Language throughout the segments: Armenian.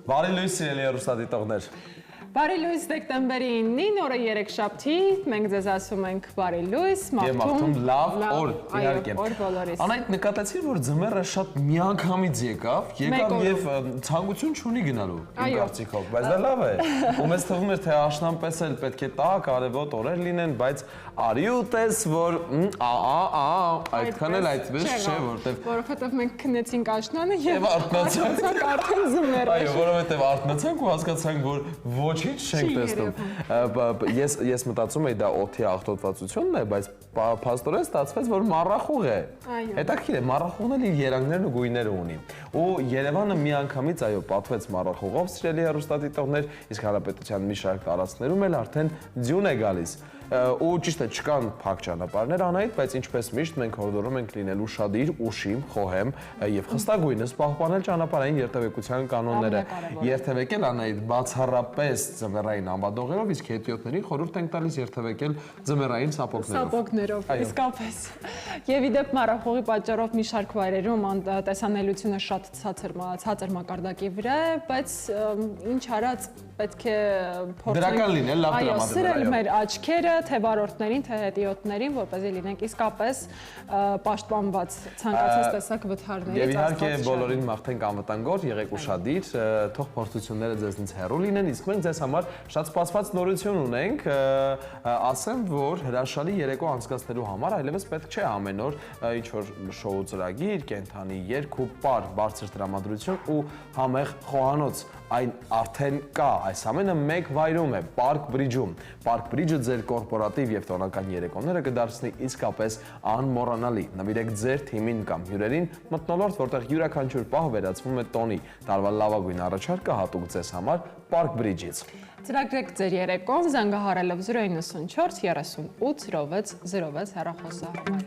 Բարի լույս սիրելի հեռուստադիտողներ։ Բարի լույս դեկտեմբերի 9-ին, օրը երեքշաբթի, մենք ձեզ ասում ենք բարի լույս, մաղթում լավ օր, իհարկե։ Օր բոլորիս։ Անայդ նկատեցիր, որ ձմեռը շատ միանգամից եկավ եւ ցանկություն չունի գնալու, իմ կարծիքով, բայց դա լավ է։ Ու մեզ թվում էր, թե աշնանպես էլ պետք է տակ, արևոտ օրեր լինեն, բայց արի ու տես, որ այդքան էլ այդպես չէ, որովհետեւ մենք քնեցինք աշնանը եւ արթնացանք արդեն ձմեռ։ Այո, որովհետեւ արթնացանք ու հասկացանք, որ ոչինչ չենք տեսնում։ Ես մտածում էի դա օդի աղտոտվածությունն է, բայց փաստորեն ստացվեց, որ մառախուղ է։ Հետաքրքիր է, մառախուղն էլ իր երանգներն ու գույները ունի։ Ու Երևանը միանգամից այո պատվեց մառախուղով, սիրելի հեռուստադիտողներ, իսկ հանրապետության մի շարք տարածքներում էլ արդեն ձյուն է գալիս։ Ու ճիշտ է, չկան փակ ճանապարհներ Անահիտ, բայց ինչպես միշտ մենք հորդորում ենք լինել ուշադիր, ուշիմ, խոհեմ եւ խստագույնս պահպանել ճանապարհային երթևեկության կանոնները։ Երթևեկել Անահիտ բացառապես ձմեռային ամբադողերով, իսկ հետիոտներին խորհուրդ ենք տալիս երթևեկել ձմեռային սապոգներով։ Իսկապես։ Եվ իդեպ մառախուղի պատճառով մի շարք վայրերում տեսանելիությունը շատ ցածր մակարդակի վրա է, բայց ինչ արած պետք է դրական լինել, լավ տրամադրել։ Սրել մեր աչքերը, թե վարորդներին, թե հետիոտներին, որպեսզի լինենք իսկապես պաշտպանված ցանկացած տեսակ վթարներից։ Եվ իհարկե բոլորին մաղթենք անվտանգ օր, եղեք ուշադիր, թող փորձությունները ձեզնից հեռու լինեն, իսկ մենք ձեզ համար շատ սպասված նորություն ունենք, ասեմ, որ հրաշալի երեկո անցկացնելու համար այլևս պետք չէ ամեն օր ինչ որ շոու ծրագիր, կենթանի երգ ու պար, բարձր տրամադրություն ու համեղ խոհանոց, այն արդեն կա, այս ամենը մեկ վայրում է, Park Bridge-ում։ Park Bridge-ը ձեր կորպորատիվ եւ տոնական երեկոները կդարձնի իսկապես անմոռանալի։ Նվիրեք ձեր թիմին կամ հյուրերին մթնոլորտ, որտեղ յուրաքանչյուր պահ վերածվում է տոնի։ Տարվա լավագույն առաջարկը հատուկ ձեզ համար Park Bridge-ից։ Ծրագրեք ձեր երեկոն զանգահարելով 094 38 06 06 հեռախոսահամարին։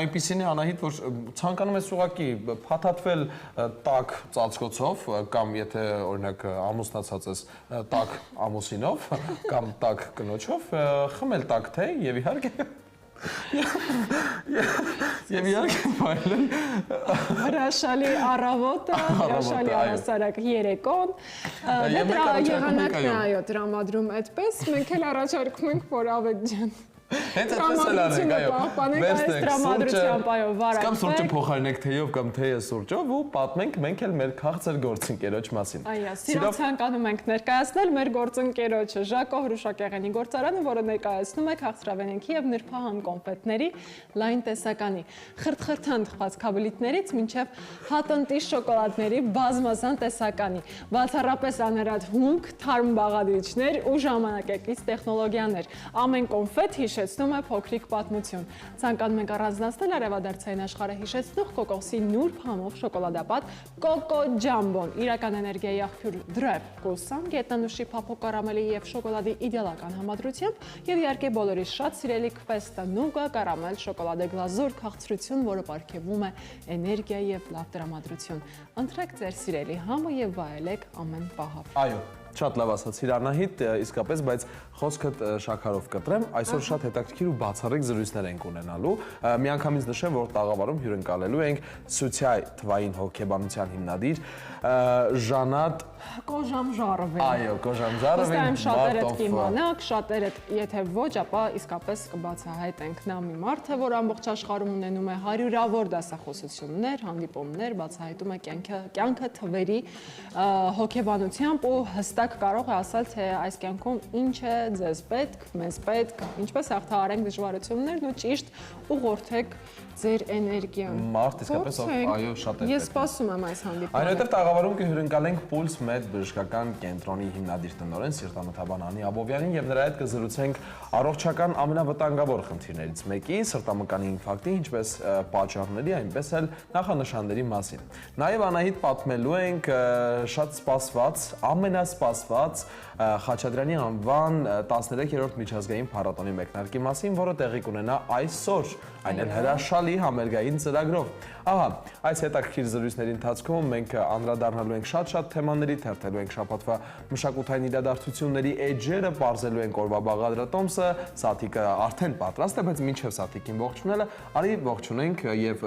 Այնպիսին է Անահիտ, որ ցանկանում ես ուղղակի փաթաթվել տաք ծածկոցով կամ եթե օրինակ ամուսնացած ես տաք ամուսինով կամ տաք կնոջով, խմել տաք թե եւ իհարկե վայելել հրաշալի առավոտը, հրաշալի առասարակ երեկոն։ Եղանակն է այո տրամադրում այդպես, մենք էլ առաջարկում ենք, որ Ավետ ջան Հենց այդպես էլ անենք, այո, վերցնենք կամ սուրճը փոխարինենք թեյով կամ թեյը սուրճով ու պատմենք մենք էլ մեր քաղցր գործընկերոջ մասին։ Այո, սիրով ցանկանում ենք ներկայացնել մեր գործընկերոջը Ժակո հրուշակեղենի գործարանը, որը ներկայացնում է քաղցրավենիքի եւ նրբահամ կոնֆետների լայն տեսականի, խրթխրթանդ խացքաբլիթներից մինչեւ հատնտի շոկոլադների բազմազան տեսականի, բացառապես աներատ հումք, թարմ բաղադրիչներ ու ժամանակակից տեխնոլոգիաներ։ Ամեն կոնֆետ հիշեցնում է փոքրիկ պատմություն։ Ցանկանում ենք առանձնացնել արևադարձային աշխարհը հիշեցնող կոկոսի նուրբ համով շոկոլադապատ Կոկո Ջամբոն, իրական էներգիայի աղբյուր Դրև Կուսան, գետնանուշի փափուկ կարամելի եւ շոկոլադի իդեալական համադրությամբ եւ իհարկե բոլորի շատ սիրելի Քվեստա Նուգա կարամել շոկոլադե գլազուր քաղցրություն, որը պարգևում է էներգիա եւ լավ տրամադրություն։ Ընտրեք ձեր սիրելի համը եւ վայելեք ամեն պահավ։ Այո, շատ լավ ասացիր Անահիտ, իսկապես, բայց խոսքդ շաքարով կտրեմ, այսօր շատ հետաքրքիր ու բացառիկ զրույցներ ենք ունենալու։ Միանգամից նշեմ, որ տաղավարում հյուրընկալելու ենք Սուցիայ թվային հոգեբանության հիմնադիր Ժանատ Կոժամժարովին։ Այո, Կոժամժարովին։ Շատերը կիմանաք, շատերը եթե ոչ, ապա իսկապես կբացահայտենք նա մի մարդ է, որ ամբողջ աշխարհում ունենում է հարյուրավոր դասախոսություններ, հանդիպումներ, բացահայտում է կյանքը թվերի հոգեբանությամբ ու հստակ կարող է ասել, թե այս կյանքում ինչ է ձեզ պետք, մեզ պետք, ինչպես հաղթահարենք դժվարություններն ու ճիշտ ուղղորդեք ձեր էներգիան։ Մարդ իսկապես այո շատ է։ Ես սպասում եմ այս հանդիպումը։ Այնուհետև տաղավարում կհյուրընկալենք Pulse Med բժշկական կենտրոնի հիմնադիր տնօրեն Սիրտանոթաբան Անի Աբովյանին եւ նրա հետ կզրուցենք առողջական ամենավտանգավոր խնդիրներից մեկի սրտամկանի ինֆարկտի, ինչպես պատճառների, այնպես էլ նախանշանների մասին։ Նաեւ Անահիտ պատմելու ենք շատ սպասված, ամենասպասված Խաչատրյանի անվան 13-րդ միջազգային փառատոնի մեկնարկի մասին, որը տեղի կունենա այսօր այն էլ հրաշալի համերգային ծրագրով։ Ահա, այս հետաքրքիր զրույցների ընթացքում մենք անդրադառնալու ենք շատ թեմաների, թերթելու ենք շաբաթվա մշակութային իրադարձությունների էջերը, բարձելու ենք օրվա բաղադրատոմսը, Սաթիկը արդեն պատրաստ է, բայց մինչև Սաթիկին ողջունելը, արի ողջունենք եւ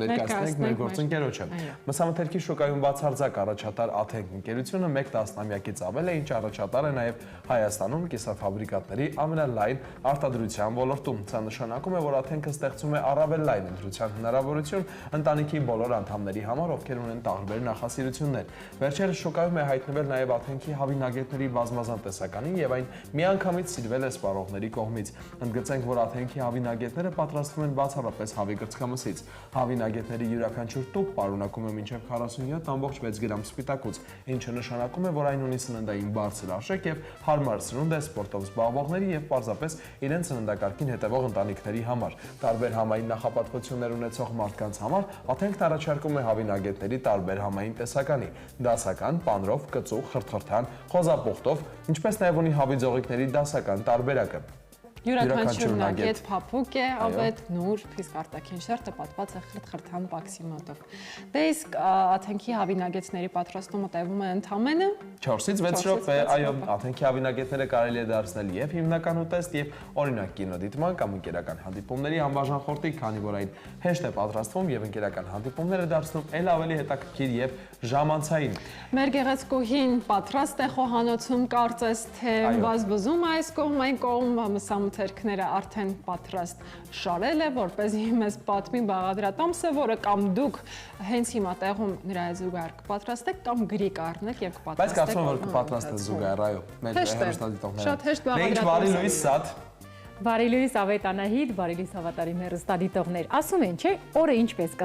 ներկայացնենք մեր գործընկերոջը։ Մսամթերքի շուկայում բացարձակ առաջատար Աթենք ընկերությունը 1 տասնամյակից ավել է, ինչ առաջատար է նաեւ Հայաստանում կիսաֆաբրիկատների ամենալայն արտադրության ոլորտում։ Սա նշանակում է, որ Աթենքը ստեղծում է առավել լայն ընտրության հնարավորություն ընտանիքի բոլոր անդամների համար, ովքեր ունեն տարբեր նախասիրություններ։ Վերջերս շուկայում է հայտնվել նաև Աթենքի հավինագետների բազմազան տեսականին եւ այն միանգամից սիրվել է սպառողների կողմից։ Ընդգծենք, որ Աթենքի հավինագետները պատրաստվում են բացառապես հավի կրծքամսից։ Հավինագետների յուրաքանչյուր տուփ պարունակում է մինչև 47.6 գրամ սպիտակուց, ինչը նշանակում է, որ այն ունի սննդային բարձր արժեք եւ հարմար սնունդ է սպորտով զբաղվողների եւ պարզապես իրենց սննդակարգին հետևող ընտանիքների համար։ Տարբեր համային նախապատվություններ ունեցող մարդկանց համար Աթենքն առաջարկում է հավինագետների տարբեր համային տեսականի՝ դասական, պանրով, կծու, խրթխրթան, խոզապուխտով, ինչպես նաև ունի հավի ձողիկների դասական տարբերակը։ Յուրաքանչյուր նագետ փափուկ է, ավետ, նուրբ, իսկ արտաքին շերտը պատված է խրթխրթան բաքսիմատով։ Դե իսկ Աթենքի հավինագետների պատրաստումը տևում է ընդամենը 4-ից 6 րոպե, այո, Աթենքի հավինագետները կարելի է դարձնել եւ հիմնական ուտեստ եւ օրինակ կինոդիտման կամ ընկերական հանդիպումների անբաժան խորտիկ, քանի որ այն հեշտ է պատրաստվում եւ ընկերական հանդիպումները դարձնում ել ավելի հետաքրքիր եւ ժամանցային։ Մեր գեղեցկուհին պատրաստ է խոհանոցում, կարծես թե վազվզում այս կողմ այն կողմ մսամթերքները արդեն պատրաստ շարել է, որպեսզի մեզ պատմի բաղադրատոմսը, որը կամ դուք հենց հիմա տեղում նրա զուգահեռ կպատրաստեք կամ գրի կառնեք եւ կպատրաստեք։ Բայց կարծում եմ, որ կպատրաստեք զուգահեռ, այո, մեր հեռուստադիտողները։ Շատ հեշտ բաղադրատոմս։ Ինչ բարի լույս Սաթ։ Բարի լույս Ավետ Անահիտ, բարի լույս հավատարիմ հեռուստադիտողներ։ Ասում են, չէ, օրը ինչպես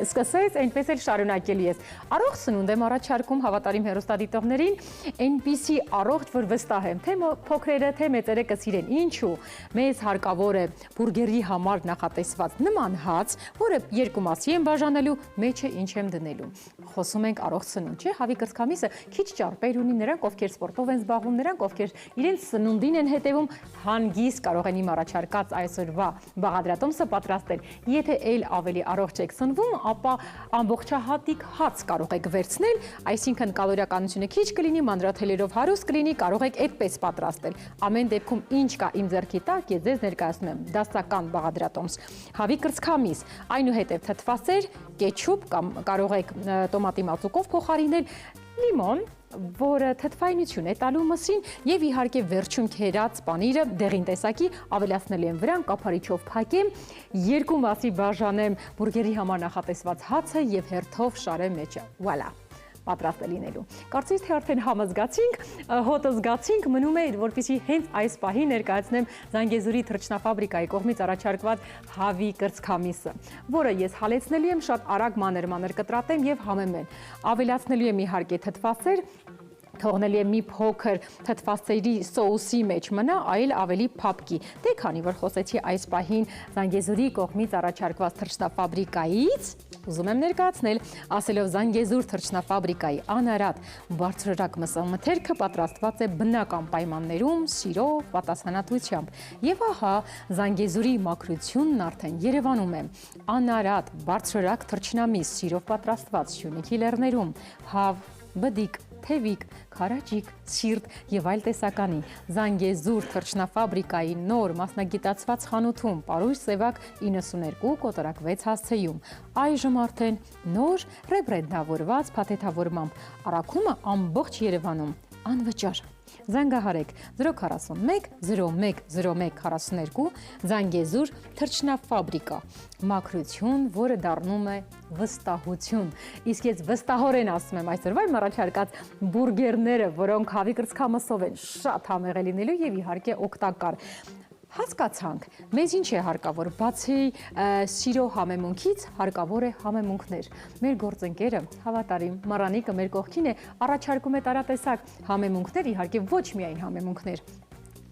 սկսեց, այնպես էլ շարունակելի է։ Առողջ սնունդ եմ առաջարկում հավատարիմ հեռուստադիտողներին, այնպիսի առողջ, որ վստահ եմ, թե փոքրերը, թե մեծերը կսիրեն։ Ինչու՞։ Մեզ հարկավոր է բուրգերի համար նախատեսված նման հաց, որը երկու մասի եմ բաժանելու, մեջը ինչ եմ դնելու։ Խոսում ենք առողջ սնունդ, չէ, հավի կրծքամիսը քիչ ճարպեր ունի, նրանք ովքեր սպորտով են զբաղվում, նրանք ովքեր իրենց սնունդին են հետևում, հանգիստ կարող են առաջարկած այսօրվա բաղադրատոմսը պատրաստել։ Եթե ել ավելի առողջ եք սնվում, ապա ամբողջահատիկ հաց կարող եք վերցնել, այսինքն կալորիականությունը քիչ կլինի, մանրաթելերով հարուստ կլինի, կարող եք այդպես պատրաստել։ Ամեն դեպքում ինչ կա իմ ձեռքի տակ, ես ձեզ ներկայացնում եմ դասական բաղադրատոմս։ Հավի կրծքամիս, այնուհետև թթվասեր, կետչուպ կամ կարող եք տոմատի մածուկով փոխարինել, լիմոն, որը թթվայնություն է տալու մսին եւ իհարկե վերջում քերած պանիրը դեղին տեսակի ավելացնել եմ վրան, կափարիչով փակեմ, երկու մասի բաժանեմ բուրգերի համար նախատեսված հացը եւ հերթով շարեմ մեջը։ Վալա։ Պատրաստ է լինելու։ Կարծես թե արդեն համոզգացինք, հոտը զգացինք, մնում է, որպեսզի հենց այս պահին ներկայացնեմ Զանգեզուրի թռչնաֆաբրիկայի կողմից առաջարկված հավի կրծքամիսը, որը ես հալեցնելու եմ շատ արագ մանր կտրատեմ եւ համեմեն։ Ավելացնելու եմ իհարկե թթվասեր, թողնելու եմ մի փոքր թթվասերի սոուսի մեջ մնա, այլ ավելի փափկի։ Դե քանի որ խոսեցի այս պահին Զանգեզուրի կողմից առաջարկված թռչնաֆաբրիկայից, ուզում եմ ներկայացնել, ասելով Զանգեզուր թռչնաֆաբրիկայի անարատ բարձրորակ մսամթերքը պատրաստված է բնական պայմաններում, սիրով, պատասխանատվությամբ։ Եվ ահա Զանգեզուրի մաքրությունն արդեն Երևանում է։ Անարատ բարձրորակ թռչնամիս սիրով պատրաստված Սյունիքի լեռներում, հավ, բդիկ, թևիկ, քարաճիկ, սիրտ եւ այլ տեսականի Զանգեզուր թռչնաֆաբրիկայի նոր մասնագիտացված խանութում Պարույր Սևակ 92 կոտորակ 6 հասցեում այժմ արդեն նոր ռեբրենդավորված փաթեթավորմամբ առաքումը ամբողջ Երևանում անվճար Զանգահարեք 041 01 01 42 Զանգեզուր թռչնաֆաբրիկա մաքրություն, որը դառնում է վստահություն։ Իսկ ես վստահորեն ասում եմ այսօրվա իմ առաջարկած բուրգերները, որոնք հավի կրծքամսով են շատ համեղ է լինելու եւ իհարկե օգտակար։ Հասկացանք, մեզ ինչ է հարկավոր, բացի սիրո համեմունքից, հարկավոր է համեմունքներ։ Մեր գործընկերը, հավատարիմ Մարանիկը մեր կողքին է, առաջարկում է տարատեսակ համեմունքներ, իհարկե ոչ միայն համեմունքներ։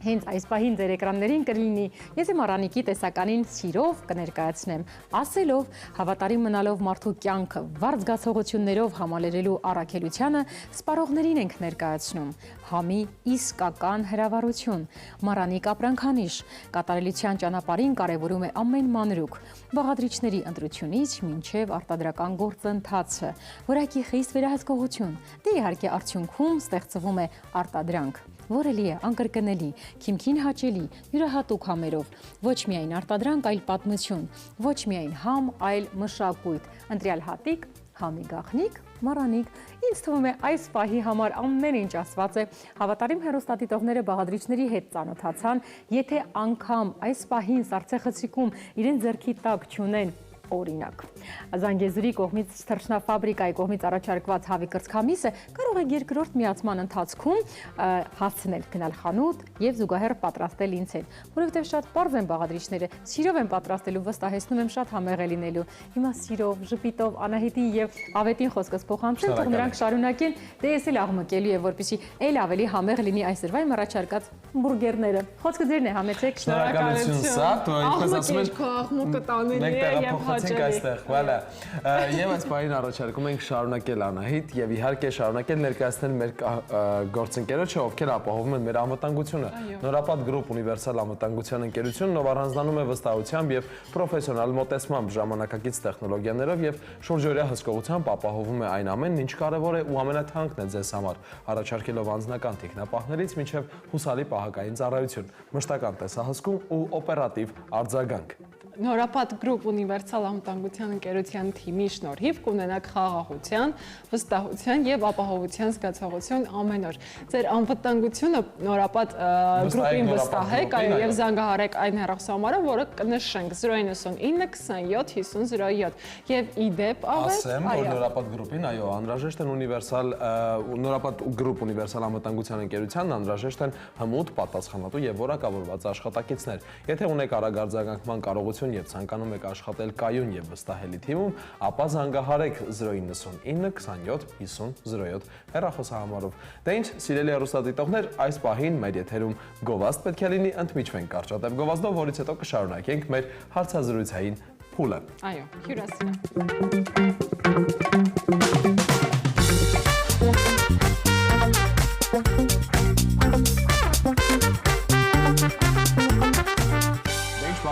Հենց այս պահին ձեր էկրաններին կլինի, ես իմ առանիկի տեսականին սիրով կներկայացնեմ, ասելով, հավատարիմ մնալով մարդու կյանքը, վառ զգացողություններով համալրելու առաքելությանը սպառողներին ենք ներկայացնում, համի իսկական հրավառություն, Մարանիկ ապրանքանիշ, կատարելության ճանապարհին կարևորում է ամեն մանրուք, բաղադրիչների ընտրությունից մինչև արտադրական գործընթացը, որակի խիստ վերահսկողություն, դե իհարկե արդյունքում ստեղծվում է արտադրանք, որը լի է անկրկնելի, քիմքին հաճելի, յուրահատուկ համերով, ոչ միայն արտադրանք, այլ պատմություն, ոչ միայն համ, այլ մշակույթ, ընտրյալ հատիկ, համի գաղտնիք, Մարանիկ, ինձ թվում է այս պահի համար ամեն ինչ ասված է, հավատարիմ հեռուստադիտողները բաղադրիչների հետ ծանոթացան, եթե անգամ այս պահին սառցեխցիկում իրեն ձեռքի տակ չունեն օրինակ։ Զանգեզուրի կողմից թռչնաֆաբրիկայի կողմից առաջարկված հավի կրծքամիսը կարող է երկրորդ միացման ընթացքում հասցնել գնալ խանութ եւ զուգահեռ պատրաստել ինձ հետ, որովհետեւ շատ པարզ են բաղադրիչները, սիրով են պատրաստելու, վստահեցնում եմ շատ համեղ է լինելու։ Հիմա սիրով, ժպիտով, Անահիտին եւ Ավետին խոսքս փոխանցեմ, թող նրանք շարունակեն, դե ես էլ աղմկելու եմ, որպեսզի ել ավելի համեղ լինի այս օրվա իմ առաջարկած բուրգերները։ Խոսքը ձերն է, համեցեք։ Շնորհակալություն, Սարդ, ինչպես ասում են, քո աղմուկը տանելի է եւ այստեղ, վալա։ Եվ այս պահին առաջարկում ենք շարունակել Անահիտ եւ իհարկե շարունակել ներկայացնել մեր գործընկերոջը, ովքեր ապահովում են մեր անվտանգությունը։ Նորապատ գրուպ ունիվերսալ անվտանգության ընկերությունն, ով առանձնանում է վստահությամբ եւ պրոֆեսիոնալ մոտեցմամբ, ժամանակակից տեխնոլոգիաներով եւ շուրջօրյա հսկողությամբ ապահովում է այն ամենն, ինչ կարեւոր է ու ամենաթանկն է ձեզ համար, առաջարկելով անձնական տեխնապահներից մինչեւ հուսալի պահակային ծառայություն, մշտական տեսահսկում ու օպերատիվ արձագանք։ Նորապատ գրուպ ունիվերսալ անվտանգության ընկերության թիմի շնորհիվ կունենաք խաղաղության, վստահության եւ ապահովության զգացողություն ամեն օր։ Ձեր անվտանգությունը նորապատ գրուպին վստահեք, այո, եւ զանգահարեք այն հեռախոսահամարը, որը կնշենք 099 27 5007 եւ իդեպ ասեմ, որ նորապատ գրուպին, այո, անհրաժեշտ են ունիվերսալ նորապատ գրուպ ունիվերսալ անվտանգության ընկերությանն անհրաժեշտ են հմուտ, պատասխանատու եւ որակավորված աշխատակիցներ։ Եթե ունեք արագ արձագանքման կարողություն եւ ցանկանում եք աշխատել կայուն եւ վստահելի թիմում, ապա զանգահարեք 099 27 5007 հեռախոսահամարով։ Դե ինչ, սիրելի հեռուստադիտողներ, այս պահին մեր եթերում գովազդ պետք է լինի, ընդմիջվենք կարճատև գովազդով, որից հետո կշարունակենք մեր հարցազրույցային փուլը։ Այո, հյուրասիրում։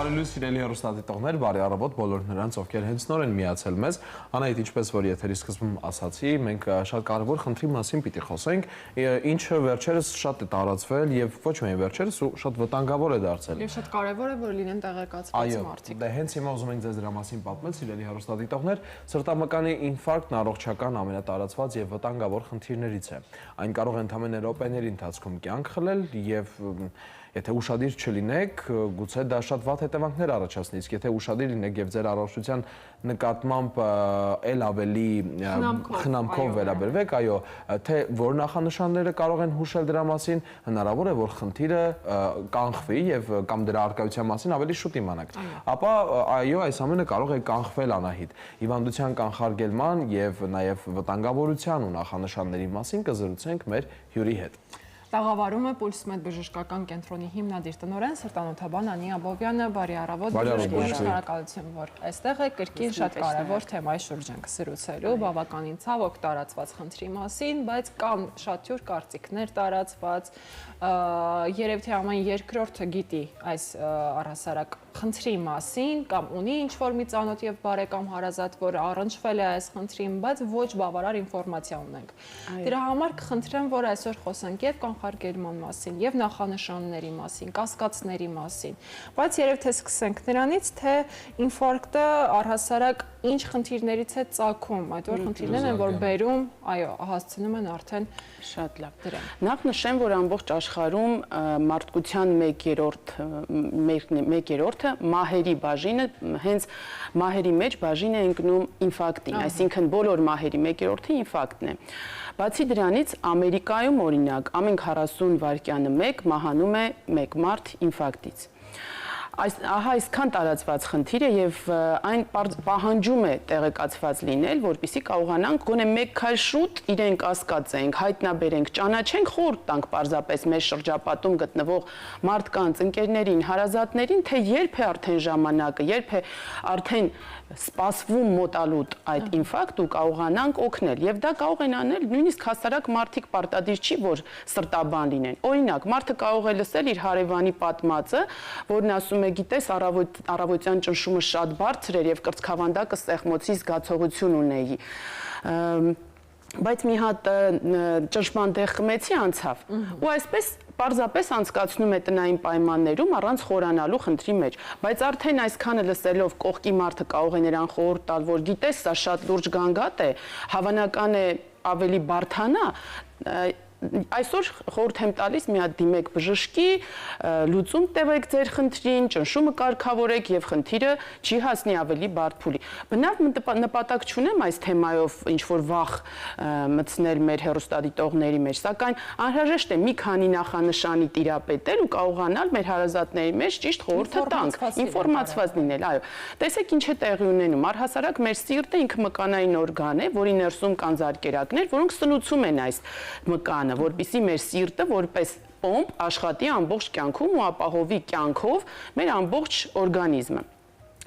Բարելույս սիրելի հեռուստադիտողներ, բարի առավոտ բոլոր նրանց, ովքեր հենց նոր են միացել մեզ։ Անահիտ, ինչպես որ եթերի սկզբում ասացի, մենք շատ կարևոր խնդրի մասին պիտի խոսենք, ինչը վերջերս շատ է տարածվել եւ ոչ միայն վերջերս ու շատ վտանգավոր է դարձել։ Եվ շատ կարևոր է, որ լինեն տեղեկացված մարդիկ։ Դե հենց հիմա ուզում ենք ձեզ դրա մասին պատմել, սիրելի հեռուստադիտողներ, սրտամկանի ինֆարկտն առողջական ամենատարածված եւ վտանգավոր խնդիրներից է։ Այն կարող է ընդհանրապես րոպեների ընթացքում կյանք խլել եւ եթե ուշադիր չլինեք, գուցե դա շատ վատ հետևանքներ առաջացնի, իսկ եթե ուշադիր լինեք եւ ձեր առողջության նկատմամբ ել ավելի խնամքով վերաբերվեք, այո, թե որ նախանշանները կարող են հուշել դրա մասին, հնարավոր է որ խնդիրը կանխվի եւ կամ դրա արկայության մասին ավելի շուտ իմանաք։ Ապա այո, այս ամենը կարող է կանխվել Անահիտ։ Հիվանդության կանխարգելման եւ նաեւ վտանգավորության ու նախանշանների մասին կզրուցենք մեր հյուրի հետ։ Տաղավարում է Պուլսմեդ բժշկական կենտրոնի հիմնադիր տնօրեն սրտանոթաբան Անի Աբովյանը, բարի առավոտ, շնորհակալություն, որ այստեղ եք, կրկին շատ կարևոր թեմայի շուրջ ենք զրուցելու, բավականին ցավոք տարածված խնդրի մասին, բայց կան շատ յուր կարծիքներ տարածված, երևի թե ամեն երկրորդը գիտի այս առհասարակ խնդրի մասին կամ ունի ինչ-որ մի ծանոթ եւ բարեկամ հարազատ, որ առնչվել է այս խնդրին, բայց ոչ բավարար ինֆորմացիա ունենք։ Դրա համար կխնդրեմ, որ այսօր խոսենք եւ կանխարգելման մասին, եւ նախանշանների մասին, կասկածների մասին։ Բայց երևի թե սկսենք նրանից, թե ինֆարկտը առհասարակ ինչ խնդիրներից է ծագում, այդ որ խնդիրներն են, որ բերում, այո, հասցնում են արդեն շատ լավ դրան։ Նախ նշեմ, որ ամբողջ աշխարհում մարդկության 1/3-ը մահերի բաժինը, հենց մահերի մեջ բաժին է ընկնում ինֆարկտին, այսինքն բոլոր մահերի 1/3-ը ինֆարկտն է։ Բացի դրանից, Ամերիկայում օրինակ ամեն 40 վայրկյանը մեկ մահանում է մեկ մարդ ինֆարկտից։ ահա այսքան տարածված խնդիր է եւ այն պահանջում է տեղեկացված լինել, որպեսզի կարողանանք գոնե մեկ քայլ շուտ իրեն կասկածենք, հայտնաբերենք, ճանաչենք, խորհուրդ տանք պարզապես մեր շրջապատում գտնվող մարդկանց, ընկերներին, հարազատներին, թե երբ է արդեն ժամանակը, երբ է արդեն սպասվում մոտալուտ այդ ինֆարկտ ու կարողանանք օգնել եւ դա կարող են անել նույնիսկ հասարակ մարդիկ պարտադիր չի որ սրտաբան լինեն օրինակ մարդը կարող է լսել իր հարևանի պատմածը որն ասում է գիտես առավոտյան ճնշումը շատ բարձր էր եւ կրծքավանդակը սեղմոցի զգացողություն ունեի բայց մի հատ ճնշման տեղ խմեցի անցավ ու այսպես պարզապես անցկացնում է տնային պայմաններում առանց խորանալու խնդրի մեջ բայց արդեն այսքանը լսելով կողքի մարդը կարող է նրան խորհուրդ տալ որ գիտես սա շատ լուրջ գանգատ է հավանական է ավելի բարդանա այսօր խորհուրդ եմ տալիս մի հատ դիմեք բժշկի լուծում տվեք ձեր խնդրին ճնշումը կարգավորեք եւ խնդիրը չի հասնի ավելի բարդ փուլի բնավ նպատակ չունեմ այս թեմայով ինչ որ վախ մտցնել մեր հեռուստադիտողների մեջ սակայն անհրաժեշտ է մի քանի նախանշանի տիրապետել ու կարողանալ մեր հարազատների մեջ ճիշտ խորհուրդը տանք ինֆորմացված լինել այո տեսեք ինչ է տեղի ունենում առհասարակ մեր սիրտը ինքը մկանային օրգան է որի ներսում կան զարկերակներ որոնք սնուցում են այս մկանը որպեսզի մեր սիրտը որպես պոմպ աշխատի ամբողջ կյանքում ու ապահովի կյանքով մեր ամբողջ օրգանիզմը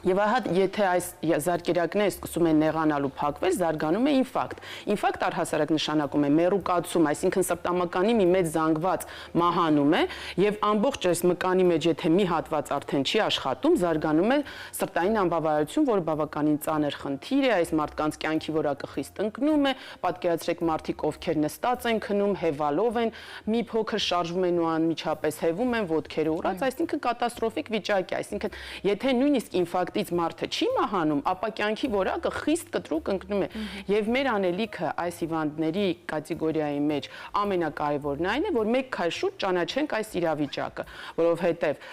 Եվ ահա եթե այս զարկերակները սկսում են նեղանալ ու փակվել, զարգանում է ինֆարկտ։ Ինֆարկտ առհասարակ նշանակում է մեռուկացում, այսինքն սրտամկանի մի մեծ զանգված մահանում է եւ ամբողջ այս մկանի մեջ եթե մի հատված արդեն չի աշխատում, զարգանում է սրտային անբավարարություն, որը բավականին ծանր խնդիր է, այս մարդկանց կյանքի որակը խիստ ընկնում է, պատկերացրեք մարդիկ ովքեր նստած են քնում, հեվալով են, մի փոքր շարժվում են ու անմիջապես հեվում են, ոտքերը ուռած, այսինքն կատաստրոֆիկ վիճակ է, այսինքն եթե նույնիսկ ինֆարկտ մարդը չի մահանում, ապա կյանքի որակը խիստ կտրուկ ընկնում է եւ մեր անելիքը այս հիվանդների կատեգորիայի մեջ ամենակարևորն այն է որ մեկ քայլ շուտ ճանաչենք այս իրավիճակը որովհետեւ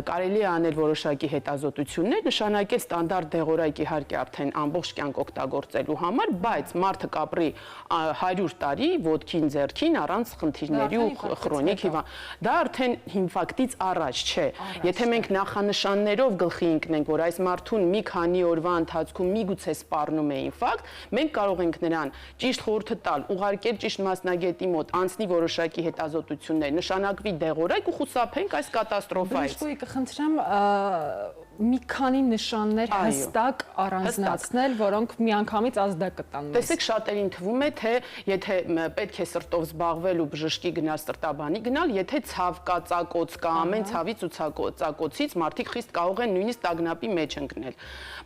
կարելի է անել որոշակի հետազոտություններ նշանակել ստանդարտ դեղորայք իհարկե արդեն ամբողջ կյանք օգտագործելու համար բայց մարդը կապրի 100 տարի ոտքին ձեռքին առանց խնդիրների ու քրոնիկ հիվանդ դա արդեն ինֆարկտից առաջ չէ եթե մենք նախանշաններով գլխի ընկնենք որ այս մարդուն մի քանի օրվա ընթացքում միգուցե սպառնում է ինֆարկտ, մենք կարող ենք նրան ճիշտ խորհուրդ տալ, ուղարկել ճիշտ մասնագետի մոտ, անցնի որոշակի հետազոտություններ, նշանակվի դեղորայք ու խուսափենք այս կատաստրոֆայից։ Բժշկուհի կխնդրեմ մի քանի նշաններ հստակ առանձնացնել, որոնք միանգամից ազդակ կտան։ Տեսեք, շատերին թվում է, թե եթե պետք է սրտով զբաղվել ու բժշկի գնալ սրտաբանի գնալ, եթե ցավ կա, ծակոց կա, ամեն ցավից ու ծակոցից մարդիկ խիստ կարող են նույնիսկ տագնապի մեջ ընկնել։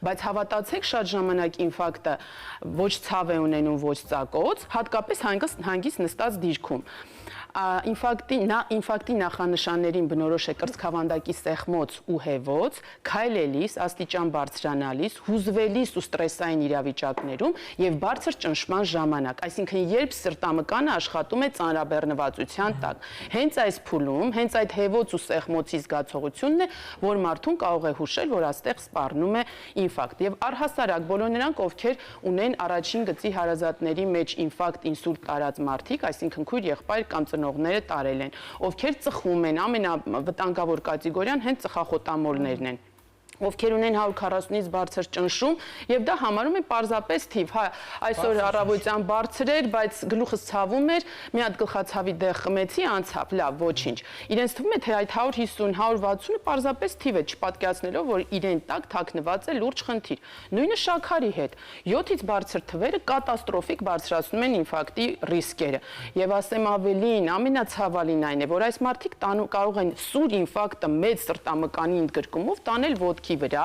Բայց հավատացեք, շատ ժամանակ ինֆարկտը ոչ ցավ է ունենում, ոչ ծակոց, հատկապես հանգիստ նստած դիրքում։ Ինֆարկտի նախանշաններին բնորոշ է կրծքավանդակի սեղմոց ու հեվոց, քայլելիս, աստիճան բարձրանալիս, հուզվելիս ու ստրեսային իրավիճակներում եւ բարձր ճնշման ժամանակ, այսինքն երբ սրտամկանը աշխատում է ծանրաբեռնվածության տակ։ Հենց այս փուլում, հենց այդ հեվոց ու սեղմոցի զգացողությունն է, որ մարդուն կարող է հուշել, որ այստեղ սպառնում է ինֆարկտ։ Եվ առհասարակ բոլոր նրանք, ովքեր ունեն առաջին գծի հարազատների մեջ ինֆարկտ, ինսուլտ տարած մարդիկ, այսինքն քույր եղբայր կամ ծնողները տարել են, ովքեր ծխում են, ամենավտանգավոր կատեգորիան հենց ծխախոտամոլներն են ովքեր ունեն 140-ից բարձր ճնշում եւ դա համարում են պարզապես թիվ, հա, այսօր առավոտյան բարձր էր, բայց գլուխս ցավում էր, մի հատ գլխացավի դեղ խմեցի, անցավ, լավ, ոչինչ։ Իրենց թվում է, թե այդ 150, 160-ը պարզապես թիվ է, չպատկերացնելով, որ իրեն տակ թաքնված է լուրջ խնդիր։ Նույնը շաքարի հետ։ 7-ից բարձր թվերը կատաստրոֆիկ բարձրացնում են ինֆարկտի ռիսկերը։ Եվ ասեմ ավելին, ամենացավալին այն է, որ այս մարդիկ կարող են սուր ինֆարկտը մեծ սրտամկանի ընդգրկումով տանել ոտքի վրա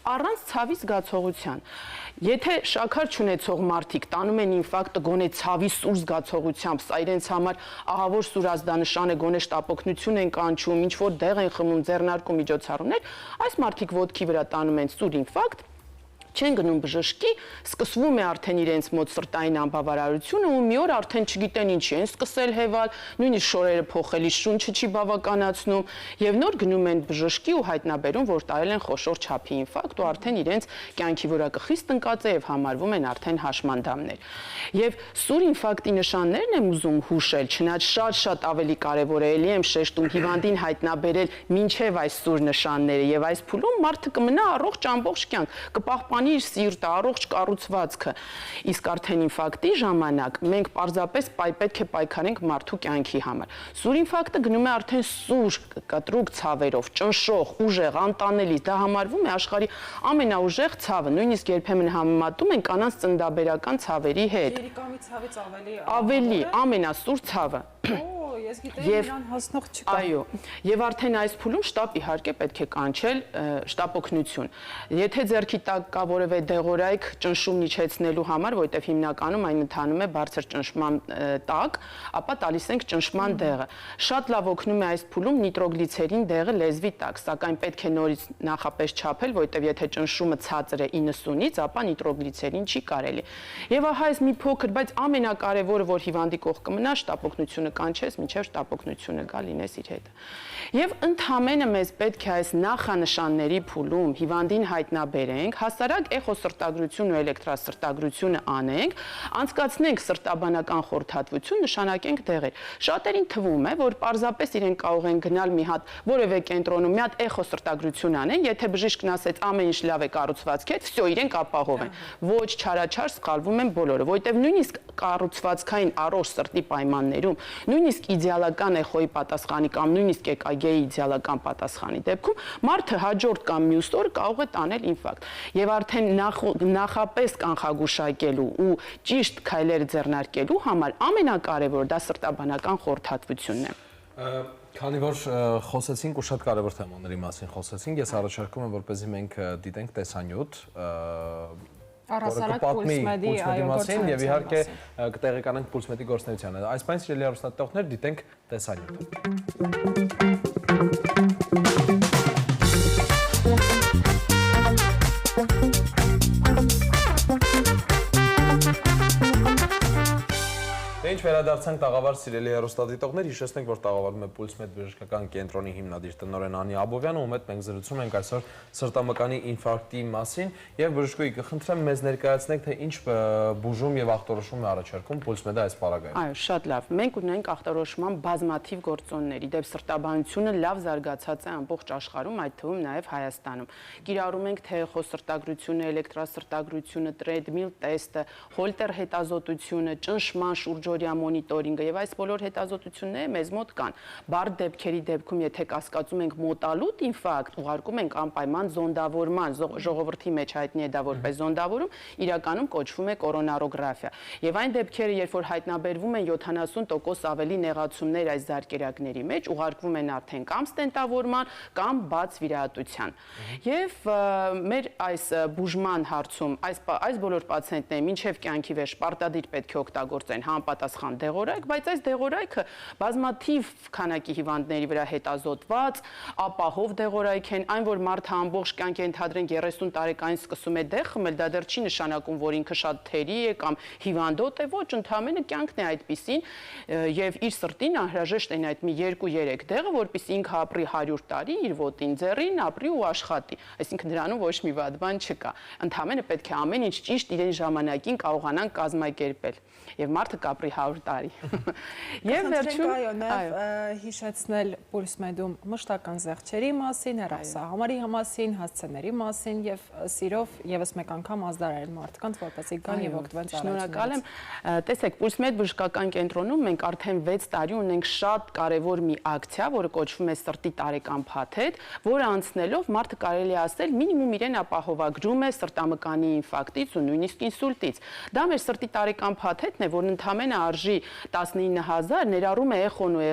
առանց ցավի զգացողության։ Եթե շաքար չունեցող մարդիկ տանում են ինֆարկտը գոնե ցավի սուր զգացողությամբ, սա իրենց համար ահավոր սուր ազդանշան է, գոնե շտապօգնություն են կանչում, ինչ որ դեղ են խմում, ձեռնարկում միջոցառումներ, այս մարդիկ ոտքի վրա տանում են սուր ինֆարկտ, չեն գնում բժշկի, սկսվում է արդեն իրենց մոտ սրտային անբավարարությունը ու մի օր արդեն չգիտեն ինչի են սկսել հեվալ, նույնիսկ շորերը փոխելի շունչը չի բավականացնում եւ նոր գնում են բժշկի ու հայտնաբերում, որ տարել են խոշոր չափի ինֆարկտ ու արդեն իրենց կյանքի որակը խիստ ընկած է եւ համարվում են արդեն հաշմանդամներ։ Եվ սուր ինֆարկտի նշաններն եմ ուզում հուշել, չնայած շատ ավելի կարեւոր է, ելի եմ շեշտում հիվանդին հայտնաբերել մինչեւ այս սուր նշանները եւ այս փուլում մարդը կմնա առողջ ամբողջ կյանք, կպահպանի իր սիրտը, առողջ կառուցվածքը, իսկ արդեն ինֆարկտի ժամանակ մենք պարզապես պետք է պայքարենք մարդու կյանքի համար։ Սուր ինֆարկտը գնում է արդեն սուր, կտրուկ ցավերով, ճնշող, ուժեղ, անտանելի, դա համարվում է աշխարհի ամենաուժեղ ցավը, նույնիսկ երբեմն համեմատում են կանանց ծննդաբերական ցավերի հետ։ Երիկամի ցավից ավելի ամենասուր ցավը։ Ես գիտեի նրան հասնող չկա։ Այո, եւ արդեն այս փուլում շտապ իհարկե պետք է կանչել շտապօգնություն։ Եթե ձեռքի տակ կա որևէ դեղորայք ճնշումն իջեցնելու համար, որտեղ հիմնականում այն ընթանում է բարձր ճնշման տակ, ապա տալիս ենք ճնշման դեղը։ Շատ լավ օգնում է այս փուլում նիտրոգլիցերին դեղը լեզվի տակ, սակայն պետք է նորից նախապես չափել, որտեղ եթե ճնշումը ցածր է 90-ից, ապա նիտրոգլիցերին չի կարելի։ Եվ ահա այս մի փոքր, բայց ամենակարևորը, որ հիվանդի կողք կմնա, շտապօգնությունը կանչես, մինչև շտապօգնությունը գա լինես իր հետ։ Եվ ընդհանրապես մեզ պետք է այս նախանշանների փուլում հիվանդին հայտնաբերենք, հասարակ էխոսրտագրություն ու էլեկտրասրտագրությունը անենք, անցկացնենք սրտաբանական խորհրդատվություն, նշանակենք դեղեր։ Շատերին թվում է, որ պարզապես իրենք կարող են գնալ մի հատ որևէ կենտրոնում մի հատ էխոսրտագրություն անեն, եթե բժիշկն ասեց ամեն ինչ լավ է կառուցվածքի հետ, վсё, իրենք ապահով են։ Ոչ, չարաչար սխալվում են բոլորը, որովհետև նույնիսկ կառուցվածքային առողջ սրտի պայմաններում, նույնիսկ իդեալական էխոյի պատասխանի կամ նույնիսկ EKG-ի իդեալական պատասխանի դեպքում մարդը հաջորդ կամ մյուս օր կարող է տանել ինֆարկտ։ Եվ արդեն նախապես կանխագուշակելու ու ճիշտ քայլեր ձեռնարկելու համար ամենակարևորը դա սրտաբանական խորհրդատվությունն է։ Քանի որ խոսեցինք ու շատ կարևոր թեմաների մասին խոսեցինք, ես առաջարկում եմ, որպեսզի մենք դիտենք տեսանյութ առհասարակ Pulse-Med-ի մասին եւ իհարկե կտեղեկանանք Pulse-Med-ի գործունեությանը։ Այս պայն սիրելի հեռուստատիտողներ, դիտենք տեսանյութը։ Ինչ վերադարձանք տաղավար սիրելի հեռուստադիտողներ, հիշեցնենք, որ տաղավարում է Pulse-Med բժշկական կենտրոնի հիմնադիր տնօրեն Անի Աբովյանը, ում հետ մենք զրուցում ենք այսօր սրտամկանի ինֆարկտի մասին եւ բժշկուհի կխնդրեմ մեզ ներկայացնեք, թե ինչ բուժում եւ ախտորոշում է առաջարկում Pulse-Med-ը այս պարագայում։ Այո, շատ լավ։ Մենք ունենք ախտորոշման բազմաթիվ գործոններ, իդեպ սրտաբանությունը լավ զարգացած է ամբողջ աշխարհում, այդ թվում նաեւ Հայաստանում։ Կիրառում ենք թե էխոսրտագրությունը, էլեկտրասրտագրությունը, տրեդմիլ տեստը, հոլտեր հետազոտությունը, ճնշման շուրջօրյա մոնիտորինգը եւ այս բոլոր հետազոտությունները մեզ մոտ կան։ Բարդ դեպքերի դեպքում, եթե կասկածում ենք մոտալուտ ինֆարկտ, ուղարկում ենք անպայման զոնդավորման, ժողովրդի մեջ հայտնի է դա որպես զոնդավորում, իրականում կոչվում է կորոնարոգրաֆիա։ Եվ այն դեպքերը, երբ որ հայտնաբերվում են 70% ավելի նեղացումներ այս զարկերակների մեջ, ուղարկվում են արդեն կամ ստենտավորման, կամ բաց վիրահատության։ Եվ մեր այս բուժման հարցում այս բոլոր պացիենտները մինչև կյանքի վերջ պարտադիր պետք է օգտագործեն համապատասխան դեղորայք, բայց այս դեղորայքը բազմաթիվ քանակի հիվանդների վրա հետազոտված, ապահով դեղորայք են, այն որ մարդը ամբողջ կյանք ենթադրենք 30 տարեկանից սկսում է դեղ խմել, դա դեռ չի նշանակում, որ ինքը շատ թերի է կամ հիվանդոտ է, ոչ, ընդհանրապես կյանքն է այդպիսին եւ իր սրտին անհրաժեշտ են այդ մի 2-3 դեղը, որպեսզի ինքը ապրի 100 տարի, իր ոտին ձեռին ապրի ու աշխատի։ Այսինքն դրանում ոչ մի վատ բան չկա։ Ընդհանրապես պետք է ամեն ինչ ճիշտ իրեն ժամանակին կարողանան կազմակերպել եւ մարդը կապրի 100 տարի։ Եվ վերջում այո, նաեւ հիշեցնել Pulse-Med-ում մշտական զեղչերի մասին, հեռախոսահամարի մասին, հասցեների մասին եւ սիրով եւս մեկ անգամ ազդարարել մարդկանց, որպեսզի գան եւ օգտվեն ծառայություններից։ Շնորհակալ եմ։ Տեսեք, Pulse-Med բժշկական կենտրոնում մենք արդեն 6 տարի ունենք շատ կարեւոր մի ակցիա, որը կոչվում է սրտի տարեկան փաթեթ, որը անցնելով մարդը կարելի է ասել մինիմում իրեն ապահովագրում է սրտամկանի ինֆարկտից ու նույնիսկ ինսուլտից։ Դա մեր սրտի տարեկան փաթեթն է, որն ընդհանրապես արժի 19000 ներառում է էխոն ու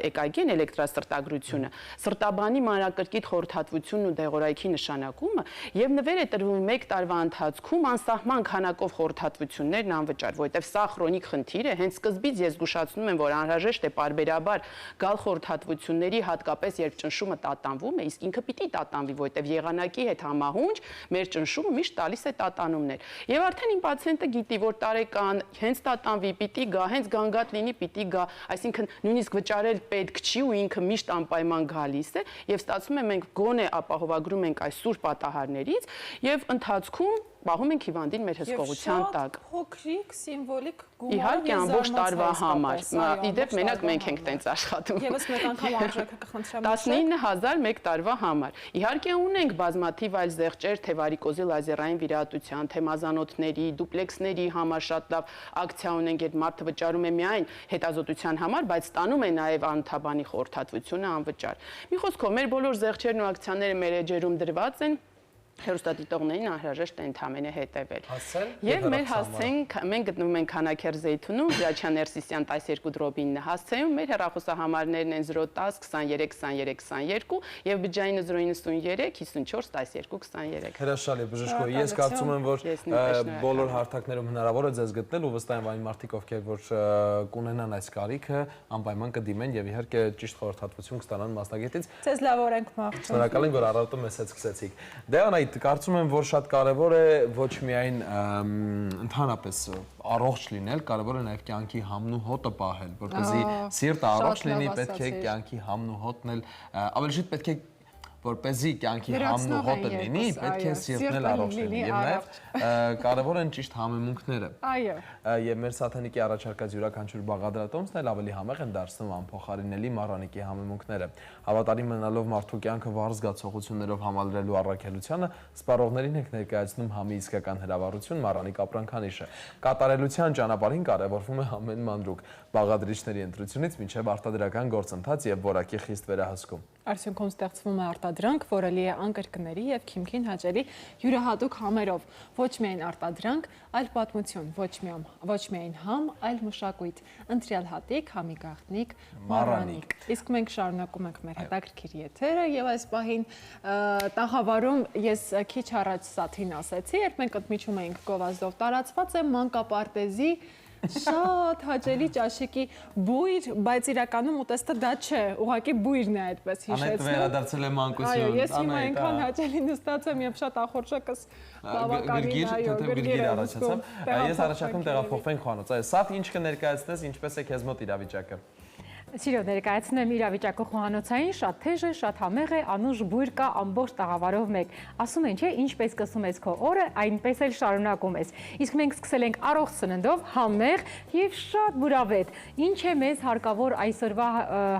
էկագեն էլեկտրասրտագրությունը, սրտաբանի մանրակրկիտ խորհրդատվությունն ու դեղորայքի նշանակումը եւ նվեր է տրվում 1 տարվա ընթացքում անսահման քանակով խորհրդատվություններն անվճար, որովհետեւ սա քրոնիկ խնդիր է, հենց սկզբից ես զգուշացնում եմ, որ անհրաժեշտ է պարբերաբար գալ խորհրդատվությունների, հատկապես երբ ճնշումը տատանվում է, իսկ ինքը պիտի տատանվի, որովհետեւ եղանակի հետ համահունչ մեր ճնշումը միշտ տալիս է տատանումներ։ Եվ արդեն իմ պացիենտը գիտի, որ տարեկան հենց տատանվի, պիտի գա, հենց գանգատ լինի, պիտի գա, այսինքն նույնիսկ վճարել պետք չի ու ինքը միշտ անպայման գալիս է եւ ստացվում է մենք գոնե ապահովագրում ենք այս սուր պատահարներից եւ ընթացքում պահում ենք հիվանդին մեր հսկողության տակ։ Փոքրիկ սիմվոլիկ գումար իհարկե ամբողջ տարվա համար։ Իդեպ մենակ մենք ենք տենց աշխատում։ Եվս մեկ անգամ արժեքը կխնդրեմ։ 19000 մեկ տարվա համար։ Իհարկե ունենք բազմաթիվ այլ զեղչեր, թե վարիկոզի լազերային վիրահատության, թե մազանոթների, դուպլեքսների համար շատ լավ ակցիա ունենք, երբ մարդը վճարում է միայն հետազոտության համար, բայց ստանում է նաև անթաբանի խորհրդատվությունը անվճար։ Մի խոսքով մեր բոլոր զեղչերն ու ակցիաները մեր էջերում դրված են։ Հեռուստադիտողներին անհրաժեշտ է ընդամենը հետևել։ Եվ մեր հասցենք, մենք գտնվում ենք Քանաքեռ Զեյթունում, Գրաչյան Ներսիսյան 12/9 հասցեում, մեր հեռախոսահամարներն են 010 23 23 22 եւ բջջայինը 093 54 12 23։ Հրաշալի բժշկո, ես կարծում եմ, որ բոլոր հարթակներում հնարավոր է ձեզ գտնել ու վստահ եմ այն մարդիկ, ովքեր որ կունենան այս կարիքը, անպայման կդիմեն եւ իհարկե ճիշտ խորհրդատվություն կստանան մասնագետից։ Ձեզ լավ օրենք մաղթում։ Շնորհակալ ենք, որ առավոտը մեզ հետ սկսեցիք։ Դե Անահիտ, կարծում եմ, որ շատ կարևոր է ոչ միայն ընդհանրապես առողջ լինել, կարևոր է նաև կյանքի համն ու հոտը պահել, որպեսզի սիրտը առողջ լինի, պետք է կյանքի համն ու հոտն էլ ավելի շուտ պետք է որպեսզի կյանքի համն ու հոտը լինի, պետք է սիրտն էլ առողջ լինի եւ նաեւ կարևոր են ճիշտ համեմունքները։ Այո։ Եվ մեր սաթանիկի առաջարկած յուրաքանչյուր բաղադրատոմսն էլ ավելի համեղ են դարձնում անփոխարինելի մառանիկի համեմունքները։ Հավատարիմ մնալով մարդու կյանքը վառ զգացողություններով համալրելու առաքելությանը, սպառողներին եք ներկայացնում համի իսկական հրավառություն մառանիկ ապրանքանիշը։ Կատարելության ճանապարհին կարևորվում է ամեն մանրուք, բաղադրիչների ընտրությունից մինչև արտադրական գործընթաց եւ որակի խիստ վերահսկում։ Արդյունքում ստեղծվում է արտադրանք, որը լի է անկրկների եւ քիմքին հաճելի յուրահատուկ համերով։ Ոչ միայն արտադրանք, այլ պատմություն, ոչ միայն համ, այլ մշակույթ, ընտրյալ հատիկ, համի գաղտնիք, մառանիկ։ Իսկ մենք շարունակում ենք մեր հետաքրքիր եթերը եւ այս պահին տաղավարում ես քիչ առաջ Սաթին ասեցի, երբ մենք ընդմիջում էինք գովազդով տարածված է մանկապարտեզի շատ հաճելի ճաշիկի բույր, բայց իրականում ուտեստը դա չէ, ուղղակի բույրն է այդպես հիշեցնում։ Անետ վերադարձել է մանկություն։ Այո, ես հիմա այնքան հաճելի նստած եմ եւ շատ ախորժակս բավականին գրգիր առաջացավ։ Ես առաջարկում տեղափոխվենք խոհանոց։ Այո, Սաթ ինչ կներկայացնես, ինչպես է քեզ մոտ իրավիճակը։ Սիրո ներկայացնեմ իրավիճակը խոհանոցային, շատ թեժ է, շատ համեղ է, անուշ բույր կա ամբողջ տաղավարով մեկ։ Ասում են, չէ, ինչպես սկսում ես քո օրը, այնպես էլ շարունակում ես։ Իսկ մենք սկսել ենք առողջ սննդով, համեղ եւ շատ բուրավետ։ Ինչ է մեզ հարկավոր այսօրվա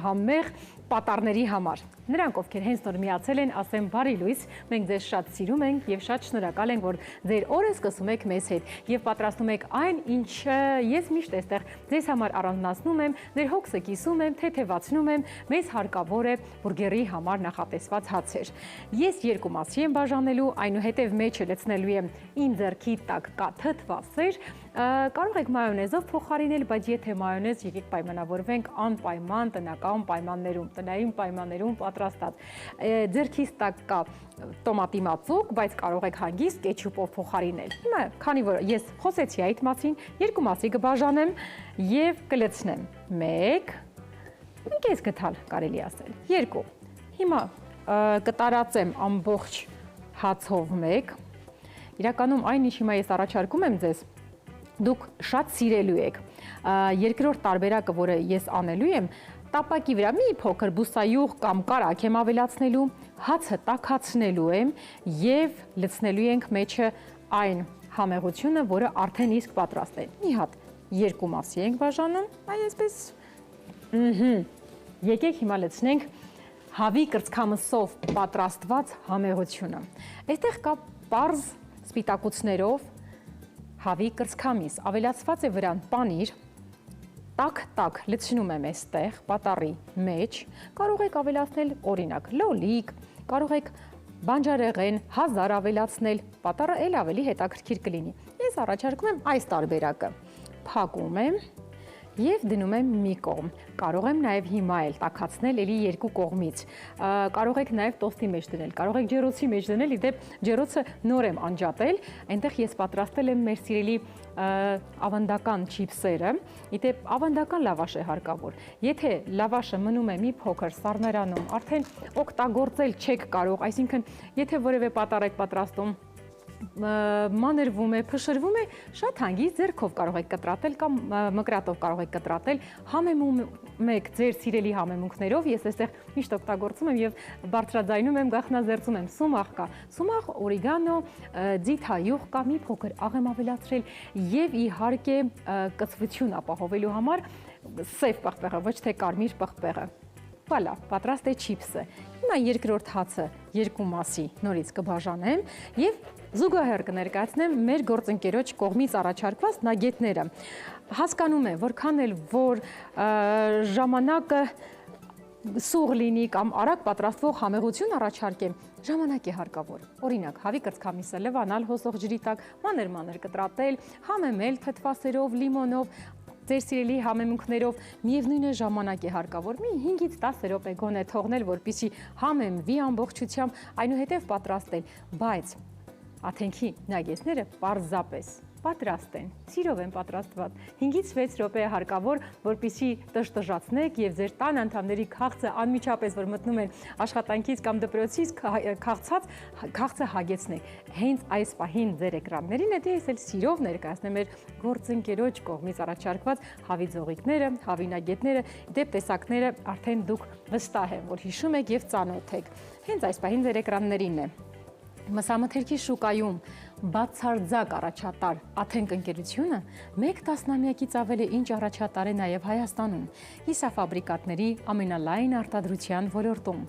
համեղ պատառների համար։ Նրանք, ովքեր հենց նոր միացել են, ասեմ բարի լույս, մենք ձեզ շատ սիրում ենք եւ շատ շնորհակալ ենք, որ ձեր օրը սկսում եք մեզ հետ եւ պատրաստում եք այն, ինչը ես միշտ այստեղ ձեզ համար առանձնացնում եմ, ձեր հոգսը կիսում եմ, թեթևացնում եմ, մեզ հարկավոր է բուրգերի համար նախատեսված հացեր։ Ես երկու մասի եմ բաժանելու, այնուհետև մեջը լցնելու եմ իմ ձեռքի տակ կա թթվասեր, կարող եք մայոնեզով փոխարինել, բայց եթե մայոնեզ եկեք պայմանավորվենք անպայման տնական պայմաններում, տնային պայմաններում պատրաստած։ Ձեռքից տակ կա տոմատի մածուկ, բայց կարող եք հանգիստ կեչուպով փոխարինել։ Հիմա, քանի որ ես խոսեցի այդ մասին, երկու մասի կբաժանեմ եւ կլցնեմ։ 1 կես գթալ կարելի ասել։ 2 հիմա կտարածեմ ամբողջ հացով 1։ Իրականում այն ինչ հիմա ես առաջարկում եմ ձեզ, դուք շատ սիրելու եք։ Երկրորդ տարբերակը, որը ես անելու եմ, տապակի վրա մի փոքր բուսայուղ կամ կարակ եմ ավելացնելու, հացը տաքացնելու եմ եւ լցնելու ենք մեջը այն համեղությունը, որը արդեն իսկ պատրաստ է։ Մի հատ երկու մասի ենք բաժանում, այսպես։ Եկեք հիմա լցնենք հավի կրծքամսով պատրաստված համեղությունը։ Այստեղ կա պարզ սպիտակուցներով հավի կրծքամիս, ավելացված է վրան պանիր, տաք լցնում եմ այստեղ պատառի մեջ, կարող եք ավելացնել օրինակ լոլիկ, կարող եք բանջարեղեն, հազար ավելացնել, պատառը էլ ավելի հետաքրքիր կլինի։ Ես առաջարկում եմ այս տարբերակը, փակում եմ, Եվ դնում եմ մի կողմ։ Կարող եմ նաև հիմա էլ տաքացնել էլի երկու կողմից։ Կարող եք նաև տոստի մեջ դնել, կարող եք ջեռոցի մեջ դնել, իդեպ ջեռոցը նոր եմ անջատել, այնտեղ ես պատրաստել եմ մեր սիրելի ավանդական չիփսերը, իդեպ ավանդական լավաշ է հարկավոր։ Եթե լավաշը մնում է մի փոքր սառներանում, արդեն օգտագործել չեք կարող, այսինքն եթե որևէ պատառ եք պատրաստում, մանրվում է, փշրվում է, շատ հանգիստ ձեռքով կարող եք կտրատել կամ մկրատով կարող եք կտրատել, համեմում եք ձեր սիրելի համեմունքներով, ես այստեղ միշտ օգտագործում եմ եւ բարձրաձայնում եմ, գախնաձերծում եմ սումախ կա, սումախ, օրիգանո, ձիթայուղ կա, մի փոքր աղ եմ ավելացրել եւ իհարկե կծվություն ապահովելու համար սև պղպեղը, ոչ թե կարմիր պղպեղը։ Վալա, պատրաստ է չիփսը։ Հիմա երկրորդ հացը երկու մասի նորից կբաժանեմ եւ զուգահեռ կներկայացնեմ մեր գործընկերոջ կողմից առաջարկված նագետները։ Հասկանում եմ, որքան էլ որ ժամանակը սուղ լինի կամ արագ պատրաստվող համեղություն առաջարկեմ, ժամանակ է հարկավոր։ Օրինակ, հավի կրծքամիսը լվանալ հոսող ջրի տակ, մանր կտրատել, համեմել թթվասերով, լիմոնով, ձեր սիրելի համեմունքներով, միևնույն է ժամանակ է հարկավոր։ Մի 5-ից 10 րոպե գոնե թողնել, որպեսզի համեմվի ամբողջությամբ, այնուհետև պատրաստել, բայց աթենքի նագետները պարզապես պատրաստ են, սիրով են պատրաստված, 5-ից 6 րոպե է հարկավոր, որպեսզի տժտժացնեք եւ ձեր տան անդամների քաղցը անմիջապես որ մտնում են աշխատանքից կամ դպրոցից քաղցը հագեցնեք։ Հենց այս պահին ձեր էկրաններին է դե ես էլ սիրով ներկայացնեմ մեր գործընկերոջ կողմից առաջարկված հավի ձողիկները, հավի նագետները, դեպ տեսակները արդեն դուք վստահ եմ, որ հիշում եք եւ ծանոթ եք։ Հենց այս պահին ձեր էկրաններին է։ Մսամթերքի շուկայում բացարձակ առաջատար Աթենք ընկերությունը 1 տասնամյակից ավել է ինչ առաջատար է նաև Հայաստանում, կիսաֆաբրիկատների ամենալայն արտադրության ոլորտում։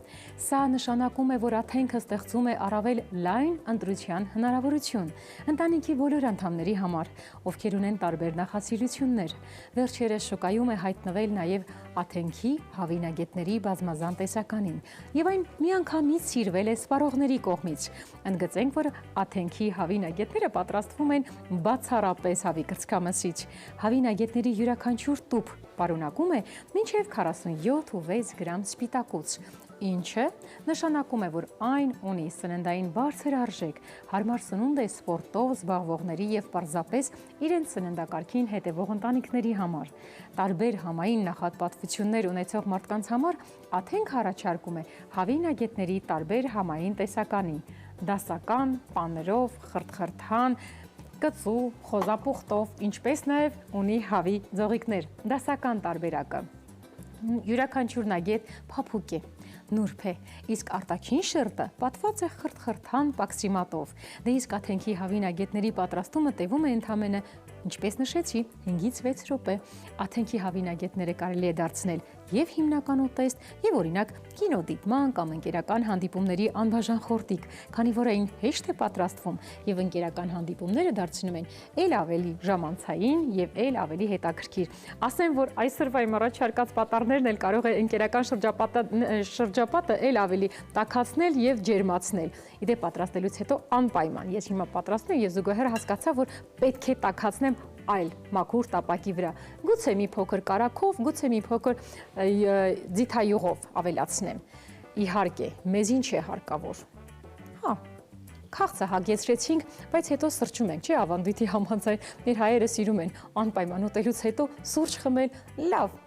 Սա նշանակում է, որ Աթենքը ստեղծում է առավել լայն ընտրության հնարավորություն ընտանիքի բոլոր անդամների համար, ովքեր ունեն տարբեր նախասիրություններ։ Վերջերս շուկայում է հայտնվել նաև Աթենքի հավինագետների բազմազան տեսականին, եւ այն միանգամից սիրվել է սպառողների կողմից։ Ընդգծենք, որ Աթենքի հավինագետները պատրաստվում են բացառապես հավի կրծքամսիչ։ Հավինագետների յուրաքանչյուր տուփ պարունակում է մինչև 47.6 գրամ սպիտակուց, ինչը նշանակում է, որ այն ունի սննդային բարձր արժեք, հարմար սնունդ է սպորտով զբաղվողների եւ պարզապես իրենց սննդակարգին հետևող ընտանիքների համար։ Տարբեր համային նախապատվություններ ունեցող մարդկանց համար Աթենք առաջարկում է հավինագետների տարբեր համային տեսականի՝ դասական, պաներով, խրթխրթան, կծու, խոզապուխտով, ինչպես նաև ունի հավի ձողիկներ։ Դասական տարբերակը յուրաքանչյուր նագետ փափուկ է, նուրբ է, իսկ արտաքին շերտը պատված է խրթխրթան պաքսիմատով։ Դե իսկ Աթենքի հավինագետների պատրաստումը տևում է ընդամենը, ինչպես նշեցի, 5-ից 6 րոպե։ Աթենքի հավինագետները կարելի է դարձնել եւ հիմնական ուտեստ, եւ օրինակ կինոդիտման կամ ընկերական հանդիպումների անբաժան խորտիկ, քանի որ այն հեշտ է պատրաստվում եւ ընկերական հանդիպումները դարձնում են ել ավելի ժամանցային եւ ել ավելի հետաքրքիր։ Ասեմ, որ այսօրվա իմ առաջարկած պատառներն էլ կարող է ընկերական շրջապատը ել ավելի տաքացնել եւ ջերմացնել։ Իդեպ պատրաստելուց հետո անպայման ես հիմա պատրաստում եմ եւ զուգահեռ հասկացա, որ պետք է տաքացնեմ այլ մաքուր տապակի վրա։ Գուցե մի փոքր կարագով, գուցե մի փոքր ձիթայուղով ավելացնեմ։ Իհարկե, մեզին չէ հարկավոր։ Հա, քաղցը հագեցրեցինք, բայց հետո սրճում ենք, չէ՞, ավանդույթի համաձայն մեր հայերը սիրում են անպայման ուտելուց հետո սուրճ խմել, լավ։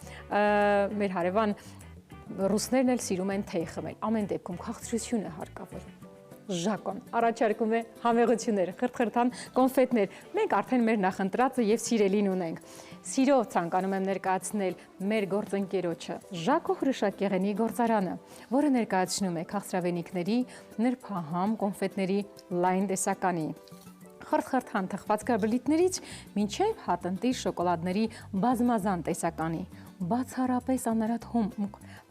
Մեր հարևան ռուսներն էլ սիրում են թեյ խմել։ Ամեն դեպքում քաղցրություն է հարկավոր։ Ժակոն առաջարկում է համեղություններ, խրթխրթան կոնֆետներ։ Մենք արդեն մեր նախընտրածը եւ սիրելին ունենք։ Սիրով ցանկանում եմ ներկայացնել մեր գործընկերոջը Ժակո Հրուշակեղենի գործարանը, որը ներկայացնում է քաղցրավենիքների, նրբահամ կոնֆետների լայն տեսականի։ Խրթխրթան թխվածքա բլիթներից մինչև հատնտիր շոկոլադների բազմազան տեսականի, բացառապես անարատ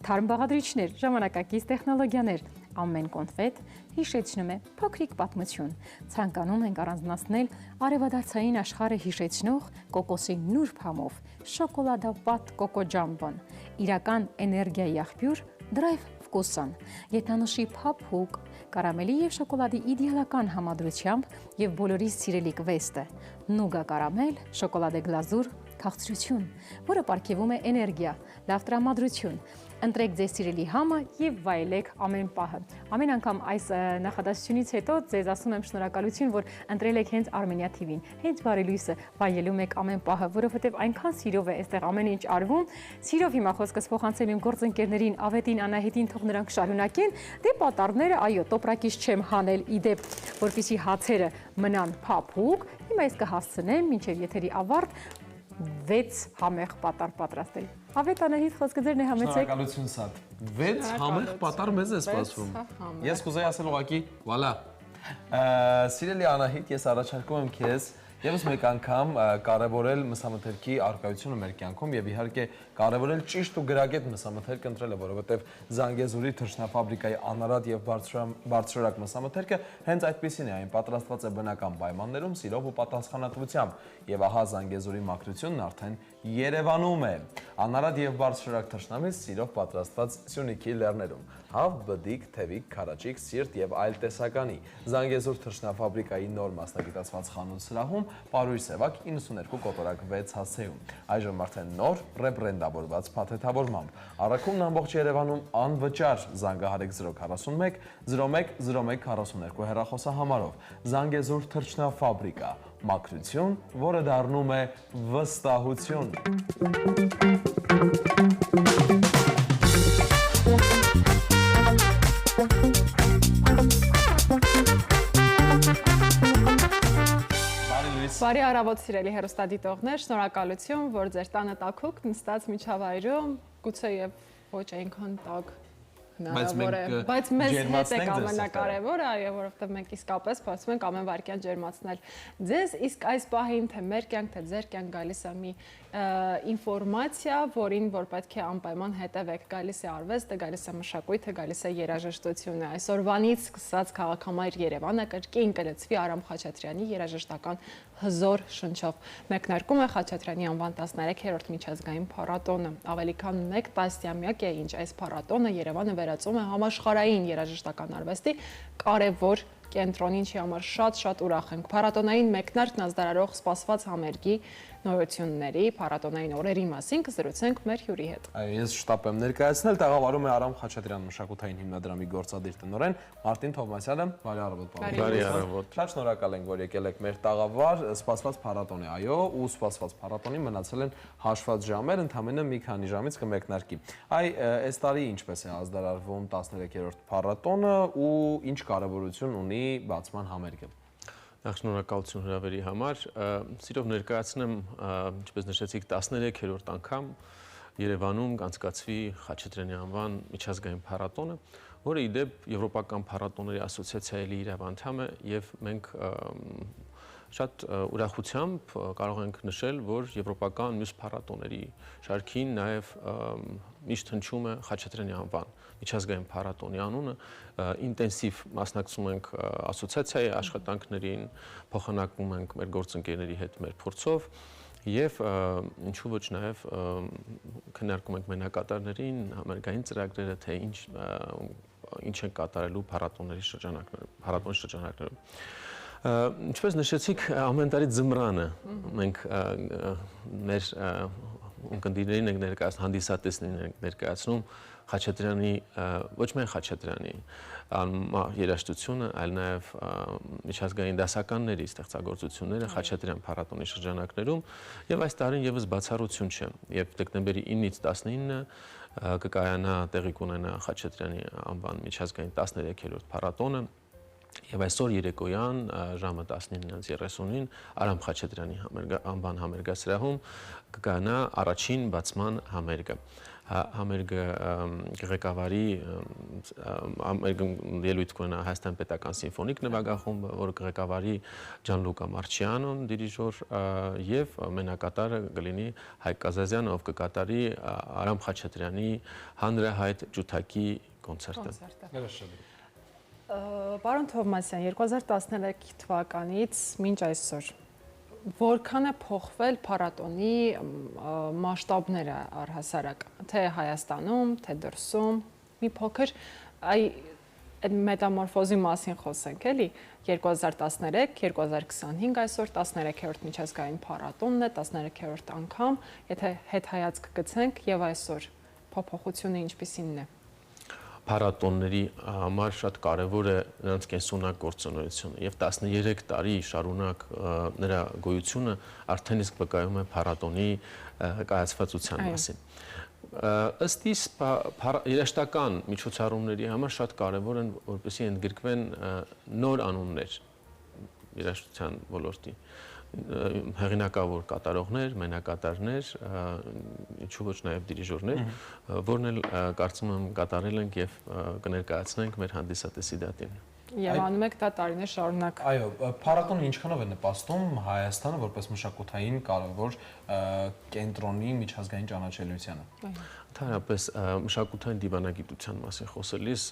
թարմ բաղադրիչներ, ժամանակակից տեխնոլոգիաներ, ամեն կոնֆետ հիշեցնում է փոքրիկ պատմություն։ Ցանկանում ենք առանձնացնել արևադարձային աշխարհը հիշեցնող կոկոսի նուրբ համով շոկոլադապատ կոկոջամբոն, իրական էներգիայի աղբյուր Drive Vkusan, եթանոշի փափուկ, կարամելի եւ շոկոլադի իդեալական համադրությամբ եւ բոլորի սիրելի կվեստը, նուգա կարամել, շոկոլադե գլազուր, քաղցրություն, որը պարգևում է էներգիա, լավ տրամադրություն։ Ընտրեք ձեզ սիրելի համը եւ վայելեք ամեն պահը։ Ամեն անգամ այս նախադասությունից հետո ձեզ ասում եմ շնորհակալություն, որ ընտրել եք հենց Armenia TV-ին։ Հենց բարելույսը վայելում եք ամեն պահը, որովհետեւ այնքան սիրով է այստեղ ամեն ինչ արվում։ Սիրով հիմա խոսքս փոխանցեմ իմ գործընկերներին Ավետին, Անահիտին, թող նրանք շարունակեն։ Դե պատառները, այո, տոպրակից չեմ հանել իդեպ, որպեսզի հացերը մնան փափուկ։ Հիմա ես կհասցնեմ մինչև եթերի ավարտ 6 համեղ պատառ պատրաստել։ Ավետ Անահիտ, խոսքը ձերն է, համեցեք։ Շնորհակալություն Սատ։ 6 համեղ պատառ մեզ է սպասվում։ Ես կուզեի ասել ուղղակի, վալա։ Սիրելի Անահիտ, ես առաջարկում եմ քեզ Եվս մեկ անգամ կարևորել մսամթերքի առկայությունը մեր կյանքում եւ իհարկե կարևորել ճիշտ ու գրագետ մսամթերք ընտրելը, որովհետեւ Զանգեզուրի թռչնաֆաբրիկայի անարատ եւ բարձրորակ մսամթերքը հենց այդպեսին է, այն պատրաստված է բնական պայմաններում, սիրով ու պատասխանատվությամբ եւ ահա Զանգեզուրի մաքրությունն արդեն Երևանում է։ Անարատ եւ բարձրորակ թռչնամից սիրով պատրաստված Սյունիքի լեռներում։ Հավ, բդիկ, թևիկ, քարաճիկ, սիրտ եւ այլ տեսականի։ Զանգեզուր թռչնաֆաբրիկայի նոր մասնագիտացված խանութ սրահում Պարույր Սևակ 92 կոտորակ 6 հասցեում։ Այժմ արդեն նոր ռեբրենդավորված փաթեթավորմամբ։ Առաքումն ամբողջ Երևանում անվճար զանգահարեք 041 01 01 42 հեռախոսահամարով։ Զանգեզուր թռչնաֆաբրիկա, մաքրություն, որը դառնում է վստահություն։ Բարի առավոտ սիրելի հեռուստադիտողներ, շնորհակալություն, որ ձեր տանը տաքուկ նստած միջավայրում, գուցե եւ ոչ այնքան տաք հնարավոր է, բայց մեզ հետ է ամենակարևորը, այո, որովհետեւ մենք իսկապես փորձում ենք ամեն վայրկյան ջերմացնել ձեզ, իսկ այս պահին թե մեր կյանք, թե ձեր կյանք գալիս է մի ինֆորմացիա, որին որ պետք է անպայման հետևեք, գալիս է արվեստը, գալիս է մշակույթը, գալիս է երաժշտությունը։ Այսօրվանից սկսած քաղաքամայր Երևանը կրկին կլցվի Արամ Խաչատրյանի երաժշտական հզոր շնչով։ Մեկնարկում է Խաչատրյանի անվան 13-րդ միջազգային փառատոնը։ Ավելի քան 1 տասնամյակ է, ինչ այս փառատոնը Երևանը վերածում է համաշխարհային երաժշտական արվեստի կարևոր կենտրոն, ինչի համար շատ ուրախ ենք։ Փառատոնային մեկնարկն ազդարարող սպասված համերգի նորությունների, փառատոնային օրերի մասին կզրուցենք մեր հյուրի հետ։ Այո, ես շտապ եմ ներկայացնել, տաղավարում է Արամ Խաչատրյան մշակութային հիմնադրամի գործադիր տնօրեն Մարտին Թովմասյանը։ Բարի առավոտ, պարոն։ Բարի առավոտ։ Շատ շնորհակալ ենք, որ եկել եք մեր տաղավար, սպասված փառատոն է, այո, ու սպասված փառատոնին մնացել են հաշված ժամեր, ընդամենը մի քանի ժամից կմեկնարկի։ Այս տարի ինչպես է ազդարարվում 13-րդ փառատոնը ու ինչ կարևորություն ունի բացման համերգը։ Նախ շնորհակալություն հրավերի համար։ Սիրով ներկայացնեմ, ինչպես նշեցիք, 13-րդ անգամ Երևանում կանցկացվի Խաչատրյանի անվան միջազգային փառատոնը, որը ի դեպ Եվրոպական փառատոների ասոցիացիայի լիիրավ անդամ է եւ մենք շատ ուրախությամբ կարող ենք նշել, որ եվրոպական մյուս փառատոների շարքին նաեւ միշտ հնչում է Խաչատրյանի անվան միջազգային փառատոնի անունը, ինտենսիվ մասնակցում ենք ասոցիացիայի աշխատանքներին, փոխանակում ենք մեր գործընկերների հետ մեր փորձով եւ ինչու ոչ նաեւ քննարկում ենք մենակատարներին, համերգային ծրագրերը, թե ինչ են կատարելու փառատոնի շրջանակներում։ Ինչպես նշեցիք, ամեն տարի ձմռանը մենք մեր ունկնդիրներին ենք ներկայացնում, հանդիսատեսներին ենք ներկայացնում Խաչատրյանի, ոչ միայն Խաչատրյանի երաժշտությունը, այլ նաև միջազգային դասականների ստեղծագործությունները Խաչատրյան փառատոնի շրջանակներում եւ այս տարին եւս բացառություն չէ եւ դեկտեմբերի 9-ից 19-ը կկայանա տեղի կունենա Խաչատրյանի անվան միջազգային 13-րդ փառատոնը եւ այսօր երեկոյան ժամը 19:30-ին Արամ Խաչատրյանի անվան համերգասրահում կկայանա առաջին բացման համերգը։ Համերգը ղեկավարի ելույթ կունենա Հայաստան պետական սիմֆոնիկ նվագախումբը, որ ղեկավարի Ջանլուկա Մարչյանոն, դիրիժոր, եւ մենակատարը կլինի Հայկ Կազազյանը, ով կկատարի Արամ Խաչատրյանի հանրահայտ ջութակի կոնցերտը։ Պարոն Թովմասյան, 2013 թվականից մինչ այսօր որքան է փոխվել փառատոնի մասշտաբները առհասարակ, թե Հայաստանում, թե դրսում, մի փոքր այդ մետամորֆոզի մասին խոսենք, էլի 2013-2025 այսօր 13-րդ միջազգային փառատոնն է, 13-րդ անգամ, եթե հետհայացք գցենք եւ այսօր փոփոխությունը ինչպիսին է։ Փառատոնների համար շատ կարևոր է նրանց կենսունակ գործունեությունը եւ 13 տարի շարունակ նրա գոյությունը արդեն իսկ վկայում է փառատոնի կայացվածության մասին։ Ըստ իս երաժշտական միջոցառումների համար շատ կարևոր են որպեսզի ընդգրկվեն նոր անուններ երաժշտության ոլորտի հեղինակավոր կատարողներ, մենակատարներ, ինչու ոչ նաև դիրիժորներ, որն էլ կարծում եմ կատարել ենք եւ կներկայացնենք մեր հանդիսատեսի դատին։ Եվ անում եք դա տարիներ շարունակ։ Այո, փառատոնը ինչքանով է նպաստում Հայաստանը որպես մշակութային կարևոր կենտրոնի միջազգային ճանաչելիությանը։ Ընդհանրապես մշակութային դիվանագիտության մասին խոսելիս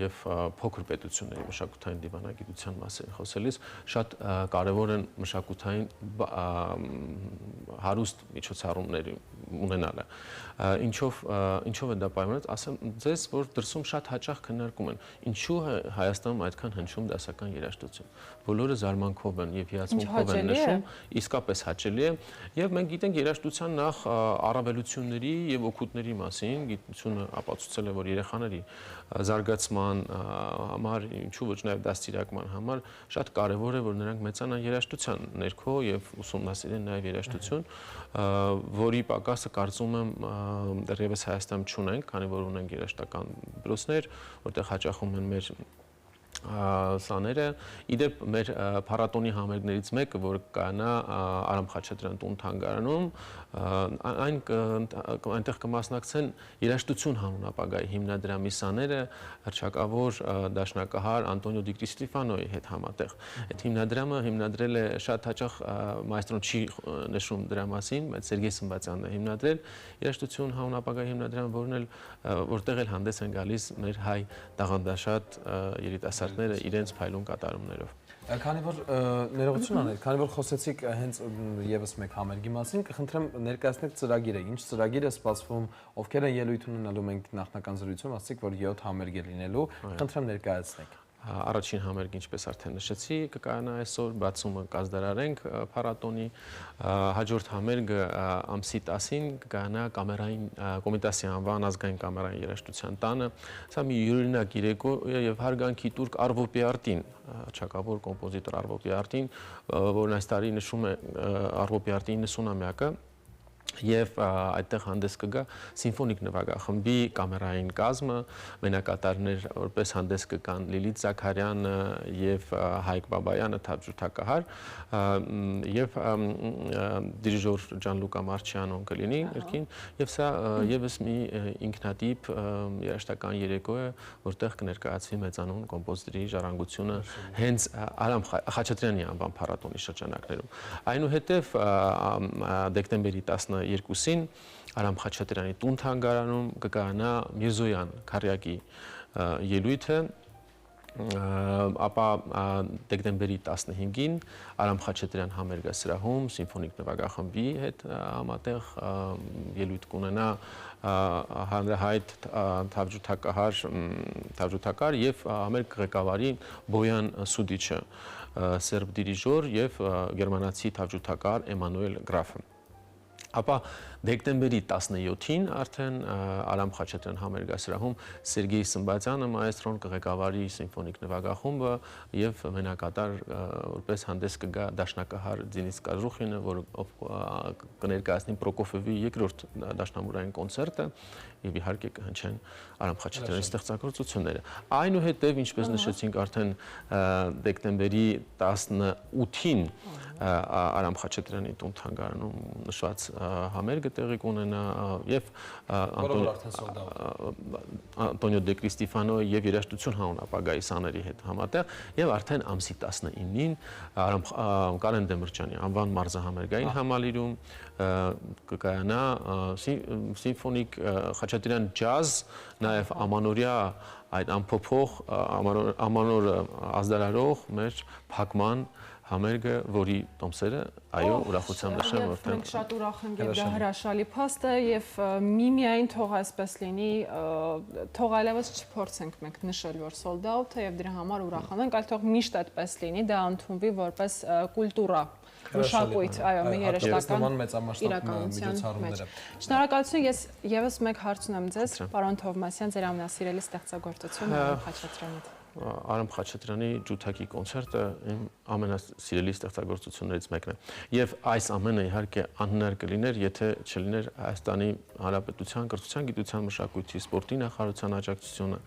եւ փոքր պետությունների մշակութային դիվանագիտության մասին խոսելիս շատ կարևոր են մշակութային հարուստ միջոցառումներ ունենալը։ Ինչով է դա պայմանավորված, ասեմ ձեզ, որ դրսում շատ հաճախ քննարկում են, ինչու Հայաստանում այդքան հնչում դասական երաժշտություն։ Բոլորը զարմանքով են եւ հիացմունքով են նշում, իսկապես հաճելի է, եւ մենք գիտենք երաժշտության նախ առավելությունների եւ օգուտների մասին, գիտությունը ապացուցել է, որ երեխաների զարգացման համար, ինչու ոչ նաև դաստիարակման համար շատ կարևոր է, որ նրանք մեծանան երաժշտության ներքո եւ ուսումնասիրեն նաև երաժշտություն, որի պակասը կարծում եմ դեռևս Հայաստանում չունենք, քանի որ ունենք երաժշտական դպրոցներ, որտեղ հաճախում են մեր սաները, իդեպ մեր փառատոնի համերգներից մեկը, որ կանա Արամ Խաչատրյան տուն-թանգարանում, այնտեղ կմասնակցեն երաժշտություն հանուն ապագայի հիմնադրամի սաները հռչակավոր դաշնակահար Անտոնիո Դի Կրիստիֆանոյի հետ համատեղ։ Այդ հիմնադրամը հիմնադրել է շատ հաճախ մայստրոն չի նշում դրա մասին, բայց Սերգեյ Սմբատյանն է հիմնադրել երաժշտություն հանուն ապագայի հիմնադրամը, որտեղ էլ հանդես են գալիս մեր հայ տաղանդաշատ երիտասարդները իրենց փայլուն կատարումներով։ Քանի որ ներողություն անեք, քանի որ խոսեցիք հենց եւս մեկ համերգի մասին, կխնդրեմ ներկայացնեք ծրագիրը, ինչ ծրագիր է սպասվում, ովքեր են ելույթ ունենալու, մենք նախնական զրույցում ասացիք, որ 7 համերգ է լինելու, կխնդրեմ ներկայացնեք։ Առաջին համերգ, ինչպես արդեն նշեցի, կկայանա այսօր, բացումը կազդարարենք փառատոնի, հաջորդ համերգը ամսի 10-ին կկայանա կամերային Կոմիտասի անվան ազգային կամերային երաժշտության տանը։ Սա մի յուրօրինակ երեկո է եւ հարգանքի տուրք Արվո Պիարտին, հռչակավոր կոմպոզիտոր Արվո Պիարտին, որն այս տարի նշում է Արվո Պիարտի 90-ամյակը։ Եվ այդտեղ հանդես կգա սիմֆոնիկ նվագախմբի կամերային կազմը, մենակատարներ որպես հանդես կգան Լիլիթ Զաքարյանը եւ Հայկ Բաբայանը թավջութակահար եւ դիրիժոր Ջանլուկա Մարչյանոն կլինի երկին եւ սա եւս մի ինքնատիպ երաժշտական երեկո է, որտեղ կներկայացվի մեծանուն կոմպոզիտորի ժառանգությունը հենց Արամ Խաչատրյանի անվան փառատոնի շրջանակներում։ Այնուհետև դեկտեմբերի 12-ին Արամ Խաչատրյանի տուն-թանգարանում կկայանա Միրզոյան Քարյակի ելույթը, ապա դեկտեմբերի 15-ին Արամ Խաչատրյան համերգասրահում սիմֆոնիկ նվագախմբի հետ համատեղ ելույթ կունենա հանրահայտ թավջութակար եւ համերգ ղեկավարի Բոյան Սուդիչը, սերբ դիրիժոր եւ գերմանացի թավջութակար Էմանուել Գրաֆը։ Ապա դեկտեմբերի 17-ին արդեն Արամ Խաչատրյան համերգասրահում Սերգեյ Սմբատյանը մայստրոն կղեկավարի սիմֆոնիկ նվագախումբը եւ մենակատար որպես հանդես կգա դաշնակահար Դենիս Կազուխինը, որ կներկայացնի Պրոկոֆիևի երկրորդ դաշնամուրային կոնցերտը եւ իհարկե կհնչեն Արամ Խաչատրյանի ստեղծագործությունները։ Այնուհետև, ինչպես նշեցինք, արդեն դեկտեմբերի 18-ին Արամ Խաչատրյանի տուն-թանգարանում նշված համերգը տեղի կունենա եւ Անտոնիո Դե Կրիստիֆանոյի եւ երաժշտություն հանուն ապագայի սաների հետ համատեղ եւ արդեն ամսի 19-ին Կարեն Դեմիրճյանի անվան մարզահամերգային համալիրում կկայանա սիմֆոնիկ Խաչատրյան ջազ, նաեւ ամանորյա այդ ամփոփող ամանոր ազդարարող մեր փակման համերգը, որի տոմսերը այո, ուրախությամբ նշեմ, որտեղ մենք շատ ուրախ ենք եւ դա հրաշալի փաստ է եւ միմիայն թող այսպես լինի, թող այլևս չփորձենք մենք նշել, որ sold out է եւ դրա համար ուրախանանք, այլ թող միշտ այդպես լինի, դա ընդունվի որպես կուլտուրա, մշակույթ, այո, մի երաժշտական իրականության։ Շնորհակալություն, ես եւս մեկ հարց ունեմ ձեզ, պարոն Թովմասյան, ձեր ամենասիրելի ստեղծագործությունը Խաչատրյանից։ Արամ Խաչատրյանի ջութակի կոնցերտը իմ ամենասիրելի ստեղծագործություններից մեկն է։ Եվ այս ամենը իհարկե անհնար կլիներ, եթե չլիներ Հայաստանի Հանրապետության կրթության, գիտության, մշակույթի, սպորտի նախարարության աջակցությունը,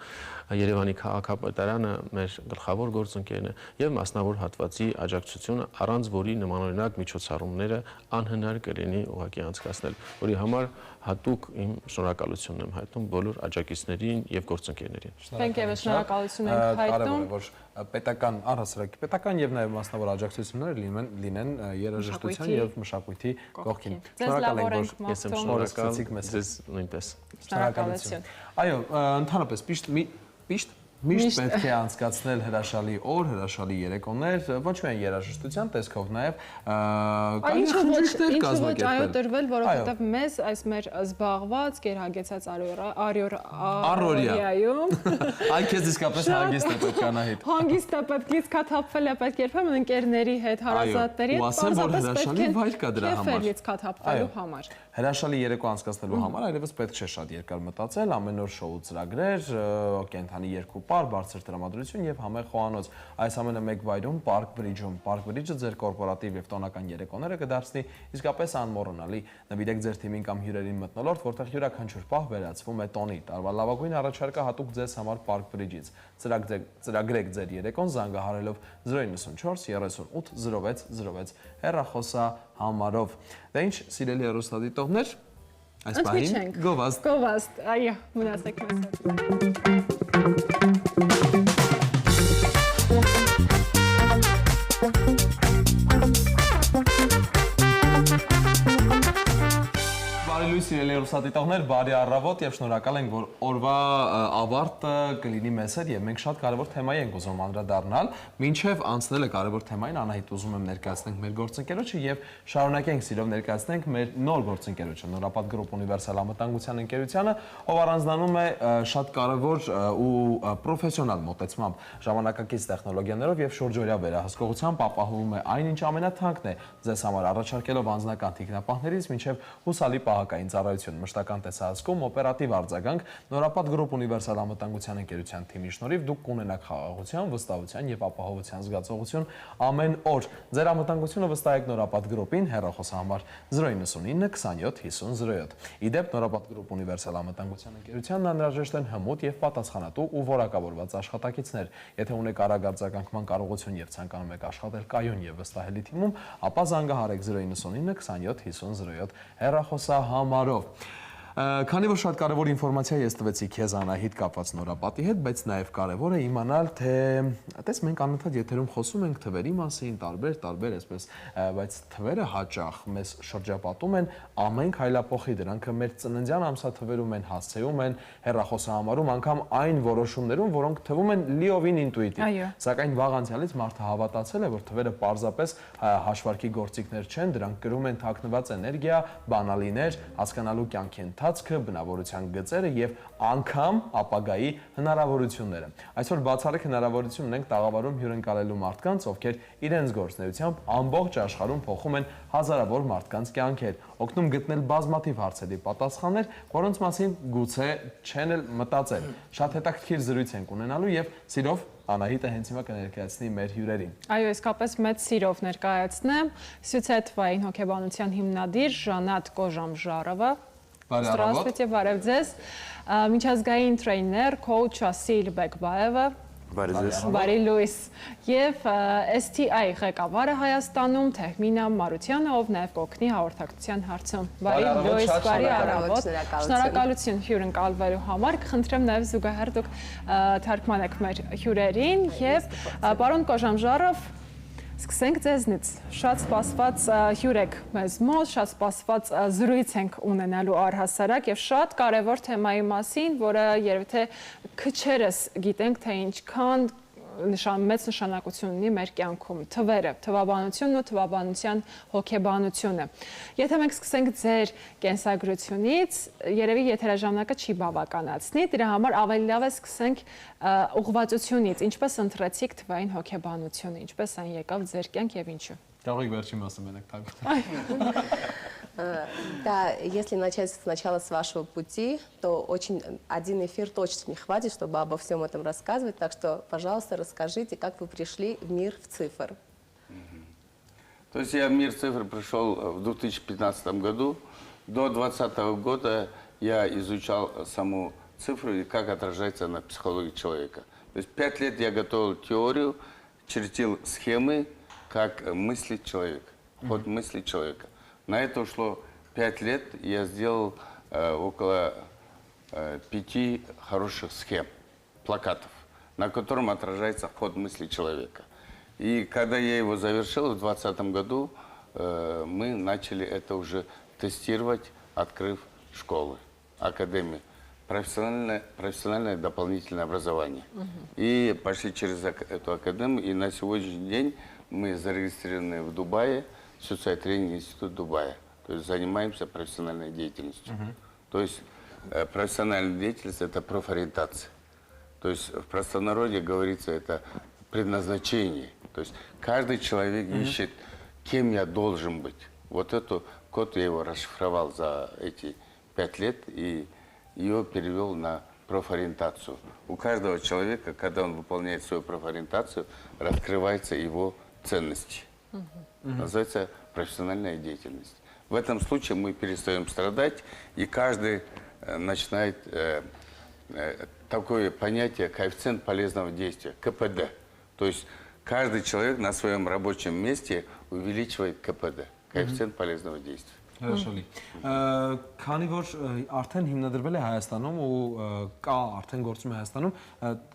Երևանի քաղաքապետարանը, մեր գլխավոր գործընկերն է եւ մասնավոր հատվածի աջակցությունը, առանց որի նմանօրինակ միջոցառումները անհնար կլինի ուղղակի անցկացնել, որի համար հատուկ իմ շնորհակալությունն եմ հայտնում բոլոր աջակիցներին եւ գործընկերներին։ Մենք եւս շնորհակալություն ենք հայտնում, որ պետական առհասարակ պետական եւ նաեւ մասնավոր աջակցությունները լինեն երաժշտության եւ մշակույթի կողքին։ Շնորհակալ ենք, որ ես եմ շնորհակալ ձեզ նույնպես։ Շնորհակալություն։ Այո, ընդհանրապես միշտ պետք է անցկացնել հրաշալի օր, հրաշալի երեկոներ, ոչ միայն երաժշտության տեսքով, նաև կարելի խնջույքներ կազմակերպել։ Այո, տրվել, որովհետև մեզ այս մեր զբաղված, գերհագեցած առօրյայում այ քեզ իսկապես հանգիստ է պետք Անահիտ։ Հանգիստ է պետք, լիցքաթափվել է պետք երբեմն ընկերների հետ, հարազատների հետ, ու ասեմ, որ հրաշալի վայր կա դրա համար։ Լիցքաթափվելու համար։ Հրաշալի երեկո անցկացնելու համար այլևս պետք չէ շատ երկար մտածել, ամեն օր շոու ծրագրեր, կենթանի երկու պար, բարձր տրամադրություն եւ համեղ խոհանոց։ Այս ամենը մեկ վայրում Park Bridge-ում։ Park Bridge-ը ձեր կորպորատիվ եւ տոնական երեկոները կդարձնի իսկապես անմոռանալի։ Նվիրեք ձեր թիմին կամ հյուրերին մթնոլորտ, որտեղ յուրաքանչյուր պահ վերածվում է տոնի։ Տարվա լավագույն առաջարկը հատուկ ձեզ համար Park Bridge-ից։ Ծրագրեք ձեր երեկոն զանգահարելով 094 38 06 հեռախոսա համարով։ Դե ինչ, սիրելի հեռուստադիտողներ, այս պահին գովազդ։ Գովազդ, այո, մնացեք մեզ հետ։ Բարի լույս, սիրելի հեռուստադիտողներ, բարի առավոտ եւ շնորհակալ ենք, որ օրվա ավարտը կլինի մեզ հետ եւ մենք շատ կարեւոր թեմայի ենք ուզում անդրադառնալ։ Մինչեւ անցնելը կարեւոր թեմային, Անահիտ, ուզում եմ ներկայացնենք մեր գործընկերոջը եւ շարունակենք սիրով ներկայացնենք մեր նոր գործընկերոջը, Նորապատ Group Universal Անվտանգության ընկերությունը, ով առանձնանում է շատ կարեւոր ու պրոֆեսիոնալ մոտեցմամբ ժամանակակից տեխնոլոգիաներով եւ շուրջօրյա վերահսկողությամբ ապահովում է այնինչ ամենաթանկն է ձեզ համար, առաջարկելով անձնական թիկնապահներից մինչեւ հուսալի պահակային ծառայություն, մշտական տեսահսկում, օպերատիվ արձագանք, Նորապատ Group Universal Անվտանգության ընկերության թիմի շնորհիվ դուք կունենաք խաղաղության, վստահության եւ ապահովության զգացողություն ամեն օր։ Ձեր անվտանգությունը վստահեք Նորապատ Group-ին, հեռախոսահամար 099 27 50 07։ Իդեպ Նորապատ Group Universal Անվտանգության ընկերությանն անհրաժեշտ են հմուտ եւ պատասխանատու ու որակավորված աշխատակիցներ։ Եթե ունեք արագ արձագանքման կարողություն եւ ցանկանում եք աշխատել կայուն եւ վստահելի թիմում, ապա զանգահարեք 099 27 50 07 հեռախոսահամարով։ Քանի որ շատ կարևոր ինֆորմացիա ես տվեցի քեզ Անահիտ կապված Նորապատի հետ, բայց նաև կարևոր է իմանալ, թե այդպես մենք անընդհատ եթերում խոսում ենք թվերի մասին, տարբեր այսպես, բայց թվերը հաճախ մեզ շրջապատում են ամենք հայլափոխի, դրանք մեր ծննդյան ամսաթվերում են, հասցեում են, հեռախոսահամարում, անգամ այն որոշումներում, որոնք թվում են լիովին ինտուիտիվ։ Սակայն վաղ անցյալից մարդը հավատացել է, որ թվերը պարզապես հաշվարկի գործիքներ չեն, դրանք կրում են թաքնված էներգիա, բանալիներ, հասկանալու կյանքի ընթացքը, բնավորության գծերը եւ անգամ ապագայի հնարավորությունները։ Այսօր բացառիկ հնարավորություն ունենք տաղավարում հյուրընկալելու մարդկանց, ովքեր իրենց գործունեությամբ ամբողջ աշխարհում փոխում են հազարավոր մարդկանց կյանքեր, օգնում գտնել բազմաթիվ հարցերի պատասխաններ, որոնց մասին գուցե չեն էլ մտածել։ Շատ հետաքրքիր զրույց ենք ունենալու եւ սիրով Անահիտը հենց հիմա կներկայացնի մեր հյուրերին։ Այո, իսկապես մեծ սիրով ներկայացնեմ Սյուցեթվային հոգեբանության հիմնադիր Ժանատ Կոժամժարովը։ Здравствуйте, բարև ձեզ։ Միջազգային տրեյներ, քոուչ Ասիլ Բեկբաևը։ Բարի լույս։ Եվ STI ղեկավարը Հայաստանում Թեհմինա Մարությանը, ով նաև կօգնի հաղորդակցության հարցում։ Բարի լույս, բարի առավոտ։ Շնորհակալություն հյուրընկալվելու համար։ Կխնդրեմ նաև զուգահեռ դուք թարգմանեք մեր հյուրերին եւ պարոն Կոժամժարով, սկսենք ձեզնից։ Շատ սպասված հյուր եք մեզ մոտ, շատ սպասված զրույց ենք ունենալու առհասարակ եւ շատ կարեւոր թեմայի մասին, որը երբ թե քչերս գիտենք, թե ինչքան մեծ նշանակություն ունի մեր կյանքում, թվերը, թվաբանությունն ու թվաբանության հոգեբանությունը։ Եթե մենք սկսենք ձեր կենսագրությունից, երևի եթերաժամանակը չի բավականացնի, դրա համար ավելի լավ է սկսենք ուղղվածությունից, ինչպես ընտրեցիք թվային հոգեբանությունը, ինչպես այն եկավ ձեր կյանք եւ ինչու։ Կարող եք վերջին մասը մենակ թարգմանել։ Да, если начать сначала с вашего пути, то очень один эфир точно не хватит, чтобы обо всем этом рассказывать. Так что, пожалуйста, расскажите, как вы пришли в мир в цифр. То есть я в мир цифр пришел в 2015 году. До 2020 года я изучал саму цифру и как отражается на психологии человека. То есть 5 лет я готовил теорию, чертил схемы, как мыслит человек, ход мысли человека. На это ушло 5 лет, я сделал около 5 хороших схем, плакатов, на котором отражается ход мысли человека. И когда я его завершил в 2020 году, мы начали это уже тестировать, открыв школы, академии, профессиональное дополнительное образование. И пошли через эту академию, и на сегодняшний день мы зарегистрированы в Дубае, Society Training Институт Дубая. То есть занимаемся профессиональной деятельностью. То есть профессиональная деятельность – это профориентация. То есть в простонародье говорится, это предназначение. То есть каждый человек ищет, кем я должен быть. Вот эту код я его расшифровал за эти 5 лет и ее перевел на профориентацию. У каждого человека, когда он выполняет свою профориентацию, раскрываются его ценности. Называется профессиональная деятельность. В этом случае мы перестаем страдать, и каждый начинает такое понятие коэффициент полезного действия, КПД. То есть каждый человек на своем рабочем месте увеличивает КПД, коэффициент полезного действия. Հրաշալի։ Քանի որ արդեն հիմնադրվել է Հայաստանում ու կա արդեն գործում է Հայաստանում,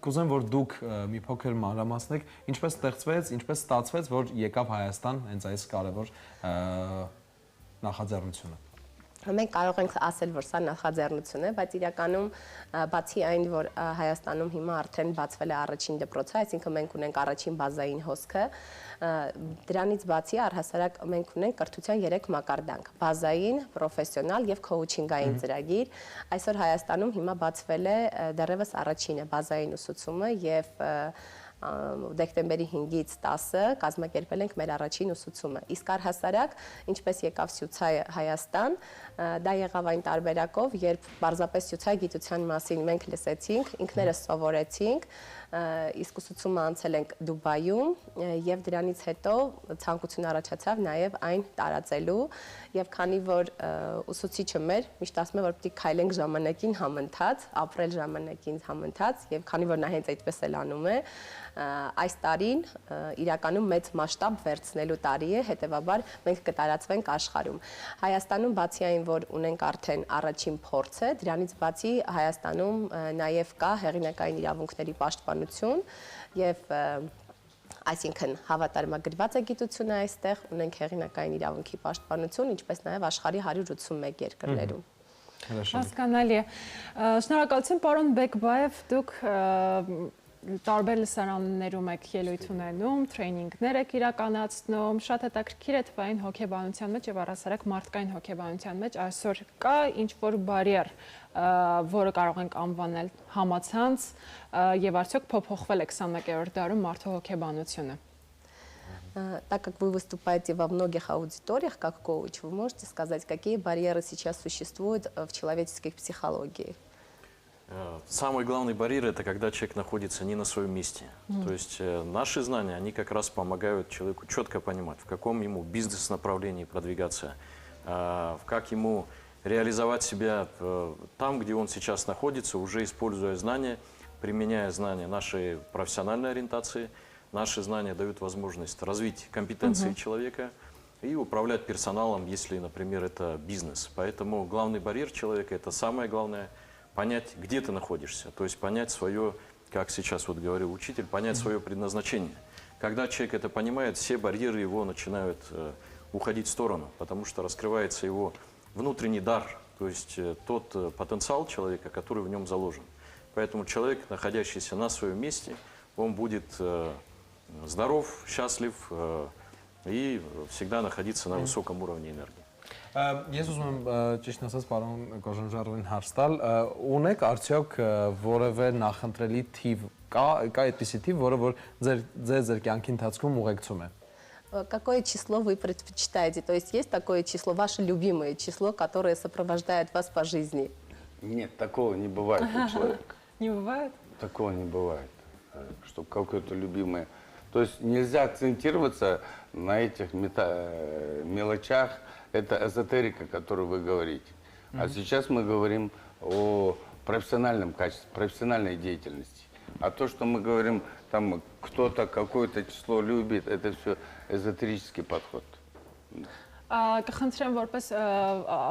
կուզեմ որ դուք մի փոքր մանրամասնեք, ինչպես ստեղծվեց, ինչպես ստացվեց, որ եկավ Հայաստան հենց այս կարևոր նախաձեռնությունը։ Մենք կարող ենք ասել, որ սա նախաձեռնություն է, բայց իրականում բացի այն, որ Հայաստանում հիմա արդեն բացվել է առաջին դպրոցը, այսինքն մենք ունենք առաջին բազային հոսքը, դրանից բացի առհասարակ մենք ունենք կրթության 3 մակարդանք՝ բազային, պրոֆեսիոնալ եւ քոուչինգային ծրագիր։ Այսօր Հայաստանում հիմա բացվել է դեռևս առաջինը բազային ուսուցումը եւ դեկտեմբերի 5-ից 10-ը կազմակերպել ենք մեր առաջին ուսուցումը։ Իսկ առհասարակ, ինչպես եկավ Սյուցայը Հայաստան, դա եղավ այն տարբերակով, երբ պարզապես Սյուցայ գիտության մասին մենք լսեցինք, ինքներս սովորեցինք, իսկ ուսուցումը անցել ենք Դուբայում եւ դրանից հետո ցանկություն առաջացավ նաեւ այն տարածելու եւ քանի որ ուսուցիչը մեր միշտ ասում է որ պետք է քայլենք ժամանակին համընթաց, ապրել ժամանակին համընթաց եւ քանի որ նա հենց այդպես էլ անում է, այս տարին իրականում մեծ մասշտաբ վերցնելու տարի է, հետեւաբար մենք կտարածվենք աշխարհում։ Հայաստանում բացի այն, որ ունենք արդեն առաջին փորձը, դրանից բացի Հայաստանում նաեւ կա հեղինակային իրավունքների պաշտպանություն եւ այսինքն հավատարմագրված է գիտությունը այստեղ, ունենք հեղինակային իրավունքի պաշտպանություն, ինչպես նաեւ աշխարհի 181 երկրներում։ Հասկանալի է։ Շնորհակալություն պարոն Բեկբաև, դուք տարբեր լսարաններում եք ելույթ ունենում, տրեյնինգներ եք իրականացնում, շատ հետաքրքիր է թվային հոգեբանության մեջ եւ առհասարակ մարդկային հոգեբանության մեջ այսօր կա ինչ-որ բարիեր, որը կարող ենք անվանել համացանց եւ արդյոք փոփոխվել է 21-րդ դարում մարդու հոգեբանությունը։ Так как вы выступаете во многих аудиториях как коуч, вы можете сказать, какие барьеры сейчас существуют в человеческой психологии? Самый главный барьер – это когда человек находится не на своем месте. То есть наши знания, они как раз помогают человеку четко понимать, в каком ему бизнес-направлении продвигаться, как ему реализовать себя там, где он сейчас находится, уже используя знания, применяя знания нашей профессиональной ориентации. Наши знания дают возможность развить компетенции человека и управлять персоналом, если, например, это бизнес. Поэтому главный барьер человека – это самое главное – понять, где ты находишься, то есть понять свое, как сейчас вот говорил учитель, понять свое предназначение. Когда человек это понимает, все барьеры его начинают уходить в сторону, потому что раскрывается его внутренний дар, то есть тот потенциал человека, который в нем заложен. Поэтому человек, находящийся на своем месте, он будет здоров, счастлив и всегда находиться на высоком уровне энергии. Ես ուզում եմ ճիշտ ասած պարոն Կոժանժարովին հարց տալ, ունեք արդյոք որևէ նախընտրելի թիվ, կա այդպիսի թիվ, որը որ ձեր կյանքի ընթացքում ուղեկցում է։ Какое число вы предпочитаете? То есть такое число, ваше любимое число, которое сопровождает вас по жизни? Нет, такого не бывает у человека. Не бывает? Такого не бывает, чтобы какое-то любимое. То есть нельзя акцентироваться на этих мелочах. Это эзотерика, которую вы говорите. А сейчас мы говорим о профессиональном качестве, профессиональной деятельности. А то, что мы говорим, там кто-то какое-то число любит, это все эзотерический подход. Կխնդրեմ որպես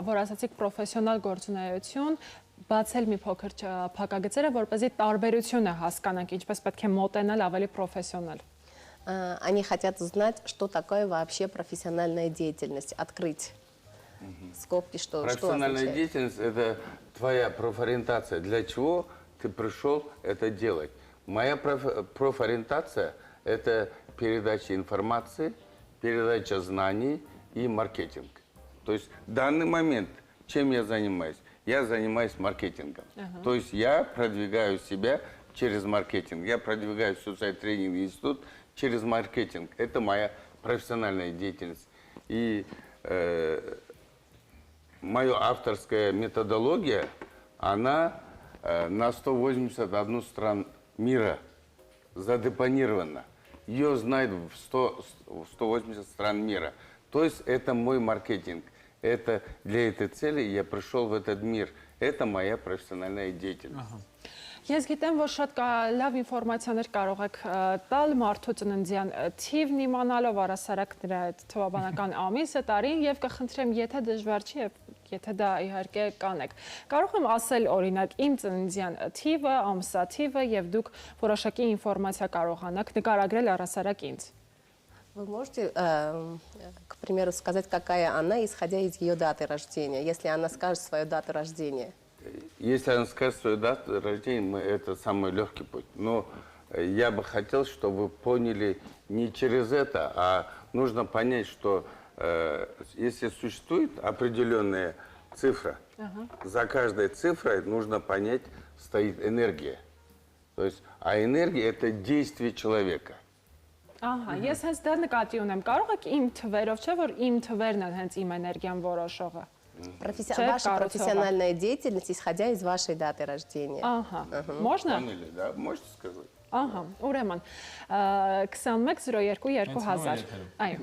որ ասացիք պրոֆեսիոնալ գործունեություն բացել մի փոքր փակագծերը, որպեսզի տարբերությունը հասկանանք, ինչպես պետք է մոտենալ ավելի պրոֆեսիոնալ։ Они хотят узнать, что такое вообще профессиональная деятельность, открыть скобки, что профессиональная означает. деятельность – это твоя профориентация. Для чего ты пришел это делать? Моя профориентация – это передача информации, передача знаний и маркетинг. То есть в данный момент чем я занимаюсь? Я занимаюсь маркетингом. То есть я продвигаю себя через маркетинг. Я продвигаю Suicide Training Институт через маркетинг. Это моя профессиональная деятельность. И моя авторская методология, она на 181 стран мира задепонирована. Ее знают в 180 стран мира. То есть это мой маркетинг. Это для этой цели я пришел в этот мир. Это моя профессиональная деятельность. Ես գիտեմ, որ շատ լավ ինֆորմացիաներ կարող եք տալ մարդու ծննդյան թիվն իմանալով առասարակ նրա այդ թվաբանական ամիսը, տարին եւ կխնդրեմ, եթե դժվար չի, եթե դա իհարկե կանեք։ Կարող եմ ասել օրինակ իմ ծննդյան թիվը, ամսաթիվը եւ դուք որոշակի ինֆորմացիա կարողանաք նկարագրել առասարակ ինձ։ Вы можете, к примеру, сказать, какая она, исходя из ее даты рождения, если она скажет свою дату рождения? Если она скажет свою дату рождения, это самый легкий путь. Но я бы хотел, чтобы вы поняли не через это, а нужно понять, что если существует определенная цифра, за каждой цифрой нужно понять, стоит энергия. То есть, а энергия – это действие человека. Ահա, ես հենց դա նկատի ունեմ։ Կարող եք իմ թվերով, չէ՞ որ իմ թվերն են հենց իմ էներգիան որոշողը։ Ваша профессиональная деятельность, исходя из вашей даты рождения. Ահա, можно? Поняли, да? Можете сказать? Ահա, ուրեմն 21022000։ Այո։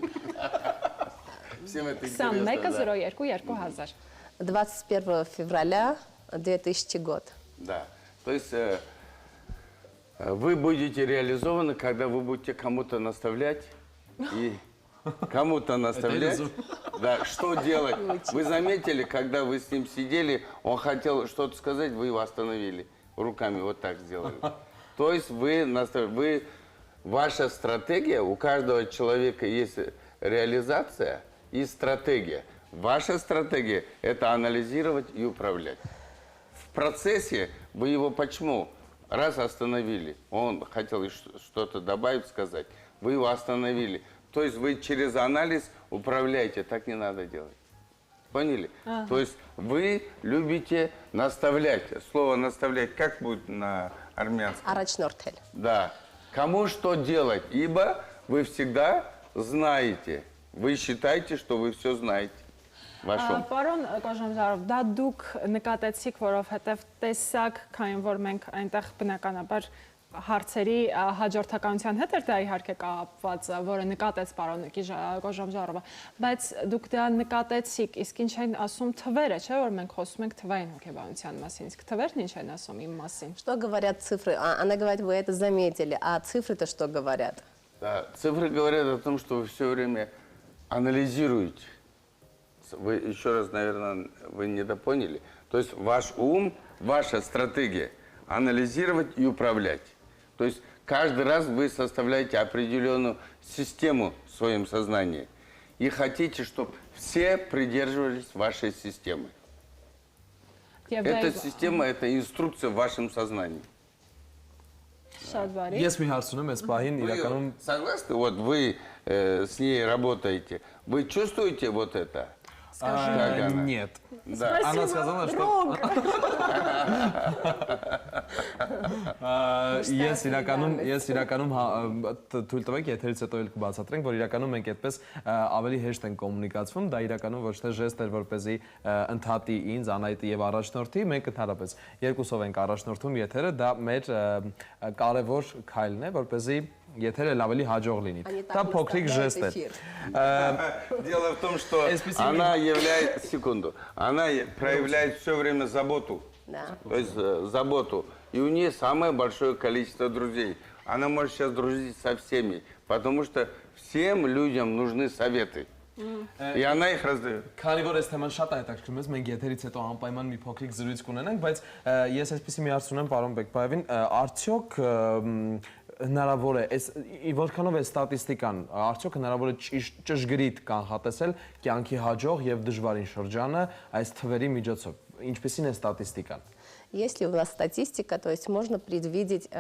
Всем это интересно, 21022000։ 21 февраля 2000 год. Да. То есть вы будете реализованы, когда вы будете кому-то наставлять и кому-то наставлять, да, что делать. Вы заметили, когда вы с ним сидели, он хотел что-то сказать, вы его остановили, руками вот так сделали. То есть ваша стратегия, у каждого человека есть реализация и стратегия. Ваша стратегия – это анализировать и управлять. В процессе вы его почему? Раз остановили, он хотел что-то добавить, сказать, вы его остановили. То есть вы через анализ управляете, так не надо делать. Поняли? То есть вы любите наставлять. Слово наставлять как будет на армянском? Арачнортель. Да. Кому что делать, ибо вы всегда знаете. Вы считаете, что вы все знаете. Պարոն Կոժանժարով, դա դուք նկատեցիք, որովհետև տեսակ, քանի որ մենք այնտեղ բնականաբար հարցերի հաջորդականության հետ էր դա իհարկե կապված, որը նկատեց պարոն Կոժանժարովը, բայց դուք դա նկատեցիք, իսկ ինչ են ասում թվերը, չէ՞ որ մենք խոսում ենք թվային հոգեբանության մասին, իսկ թվերն ինչ են ասում իմ մասին։ Что говорят цифры? Она говорит, вы это заметили, а цифры-то что говорят? Да, цифры говорят о том, что вы все время анализируете. Вы еще раз, наверное, вы недопоняли. То есть ваш ум, ваша стратегия – анализировать и управлять. То есть каждый раз вы составляете определенную систему в своем сознании и хотите, чтобы все придерживались вашей системы. Эта система – это инструкция в вашем сознании. Շատ բարի։ Ես մի հարց ունեմ, այս պահին իրականում Согласны? Вот вы с ней работаете. Вы чувствуете вот это? Нет. Да. Она сказала, что ես իրականում թույլ տվեք եթերից հետո էլ կբացատրենք, որ իրականում մենք այդպես ավելի հեշտ ենք կոմունիկացվում, դա իրականում ոչ թե ժեստ էր, որպեսզի ընդհատի ինձ, Անահիտի եւ առաջնորդի, մենք ընդհանրապես երկուսով ենք առաջնորդում եթերը, դա մեր կարևոր քայլն է, որպեսզի եթերը ավելի հաջող լինի։ Դա փոքրիկ ժեստ է։ Дело в том, что она является, секунду, она проявляет все время заботу. То есть заботу. И у нее самое большое количество друзей. Она может сейчас дружить со всеми, потому что всем людям нужны советы. И она их раздает. Քանի որ այս թեման շատ հետաքրքրում է, մենք եթերից հետո անպայման մի փոքրիկ զրույց կունենանք, բայց ես այսպեսի մի հարց ունեմ պարոն Բեկբաևին, արդյոք հնարավոր է, որքանով է ստատիստիկան, արդյոք հնարավոր է ճշգրիտ կանխատեսել կյանքի հաջող եւ դժվարին շրջանը այս թվերի միջոցով, ինչպեսին է ստատիստիկան։ Если у вас статистика, то есть можно предвидеть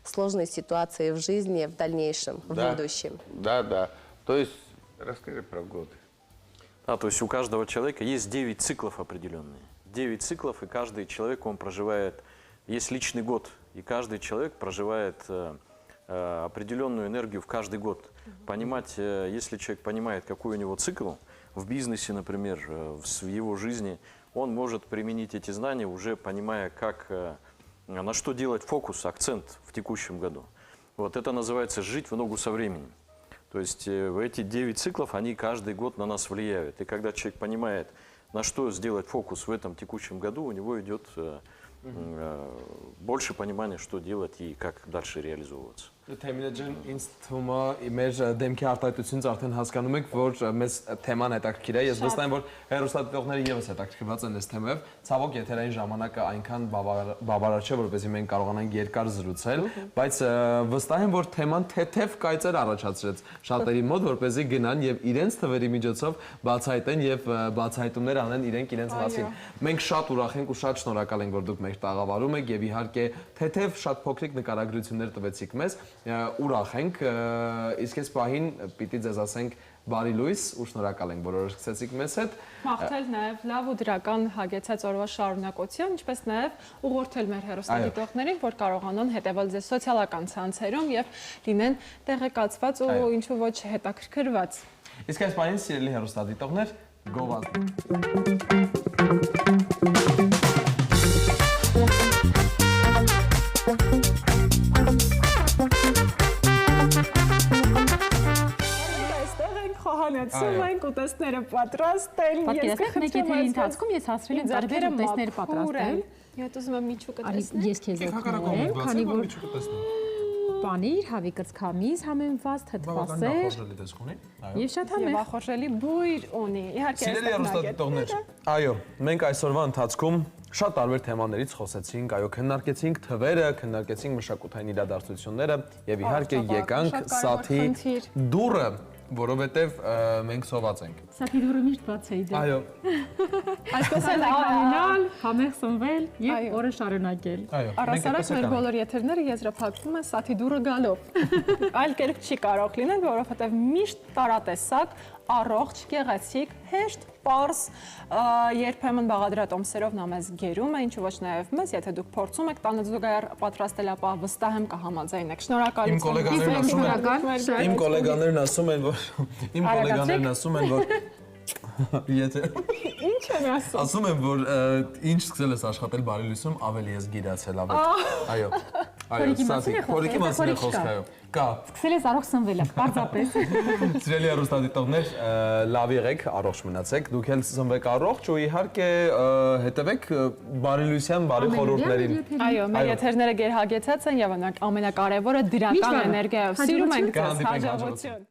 сложные ситуации в жизни в дальнейшем, в будущем. Да. То есть расскажи про годы. Да, то есть у каждого человека есть 9 циклов определенные. 9 циклов, и каждый человек, он проживает, есть личный год, и каждый человек проживает определенную энергию в каждый год. Понимать, если человек понимает, какой у него цикл, в бизнесе, например, в его жизни, он может применить эти знания, уже понимая, на что делать фокус, акцент в текущем году. Вот это называется «жить в ногу со временем». То есть эти 9 циклов, они каждый год на нас влияют. И когда человек понимает, на что сделать фокус в этом текущем году, у него идет больше понимания, что делать и как дальше реализовываться. Թեմինե ջան, ինձ թվում է մեր դեմքի արտահայտությունից արդեն հասկանում եք, որ մեզ թեման հետաքրքիր է։ Ես վստահ եմ, որ հեռուստադիտողները եւս հետաքրքրված են այս թեմայով։ Ցավոք եթերային ժամանակը այնքան բավարար չէ, որպեսզի մենք կարողանանք երկար զրուցել, բայց վստահ եմ, որ թեման թեթև կայծեր առաջացրեց շատերի մոտ, որպեսզի գնան եւ իրենց թվերի միջոցով բացահայտեն եւ բացահայտումներ անեն իրենք մասին։ Մենք շատ ուրախ ենք ու շատ շնորհակալ ենք, որ դուք մեր տաղավարում եք եւ իհարկե թեթև շատ փոքրիկ նկարագրություններ տվեցիք մեզ։ Ուրախ ենք, իսկ այս պահին պիտի ձեզ ասենք բարի լույս ու շնորհակալ ենք, որ սկսեցիք մեզ հետ։ Մաղթել նաև լավ ու դրական հագեցած օրվա շարունակություն, ինչպես նաև ուղղորդել մեր հեռուստադիտողներին, որ կարողանան հետևել ձեզ սոցիալական ցանցերում եւ լինեն տեղեկացված ու ինչու ոչ հետաքրքրված։ Իսկ այս պահին սիրելի հեռուստադիտողներ, գովազդ։ Խոհանոցում ենք ուտեստները պատրաստել։ Պատկերացրեք, մեկ եթերի ընթացքում ես հասրել եմ տարբեր ուտեստներ պատրաստել։ Ես ուզում եմ միջուկը տեսնել։ Ես քեզ օգնեմ, քանի որ պանիր, հավի կրծքամիս համեմված, թթվասեր եւ շատ համեղ եւ ախորժելի բույր ունի։ Իհարկե, սիրելի հեռուստադիտողներ, այո, մենք այսօրվա ընթացքում շատ տարբեր թեմաներից խոսեցինք, այո, քննարկեցինք թվերը, քննարկեցինք մշակութային իրադարձությունները եւ իհարկե եկանք Սաթի դուռը, որովհետև մենք սոված ենք։ Սաթի դուռը միշտ բաց է իդե։ Այո։ Այսպես էլ անցնել, համեղ սնվել եւ օրը շարունակել։ Առասարակ մեր բոլոր եթերները եզրափակվում են Սաթի դուռը գալով։ Այլ կերպ չի կարող լինել, որովհետև միշտ տարատեսակ, առողջ, գեղեցիկ, հեշտ, պարզ, երբեմն բաղադրատոմսերով նա մեզ գերում է, ինչու ոչ նաև մեզ, եթե դուք փորձում եք տանը զուգահեռ պատրաստել, ապա վստահ եմ կհամաձայնեք։ Շնորհակալություն։ Իմ գոլեգաներն ասում են, որ եթե Ինչ են ասում։ Ասում եմ, որ ինչ սկսել ես աշխատել Բարի լույսում, ավելի ես գիրացել ավելի։ Այո։ Խորիկի մասին է խոսքը, այո։ Կա։ Սկսել ես առողջ սնվելը, պարզապես։ Սիրելի հեռուստադիտողներ, լավ եղեք, առողջ մնացեք, դուք էլ սնվեք առողջ ու իհարկե հետևեք Բարի լույսյան բարի խորհուրդներին։ Այո, մեր եթերները գերհագեցած են եւ ամենակարևորը դրական էներգիայով։ Սիրում ենք ձեզ, հաջողություն։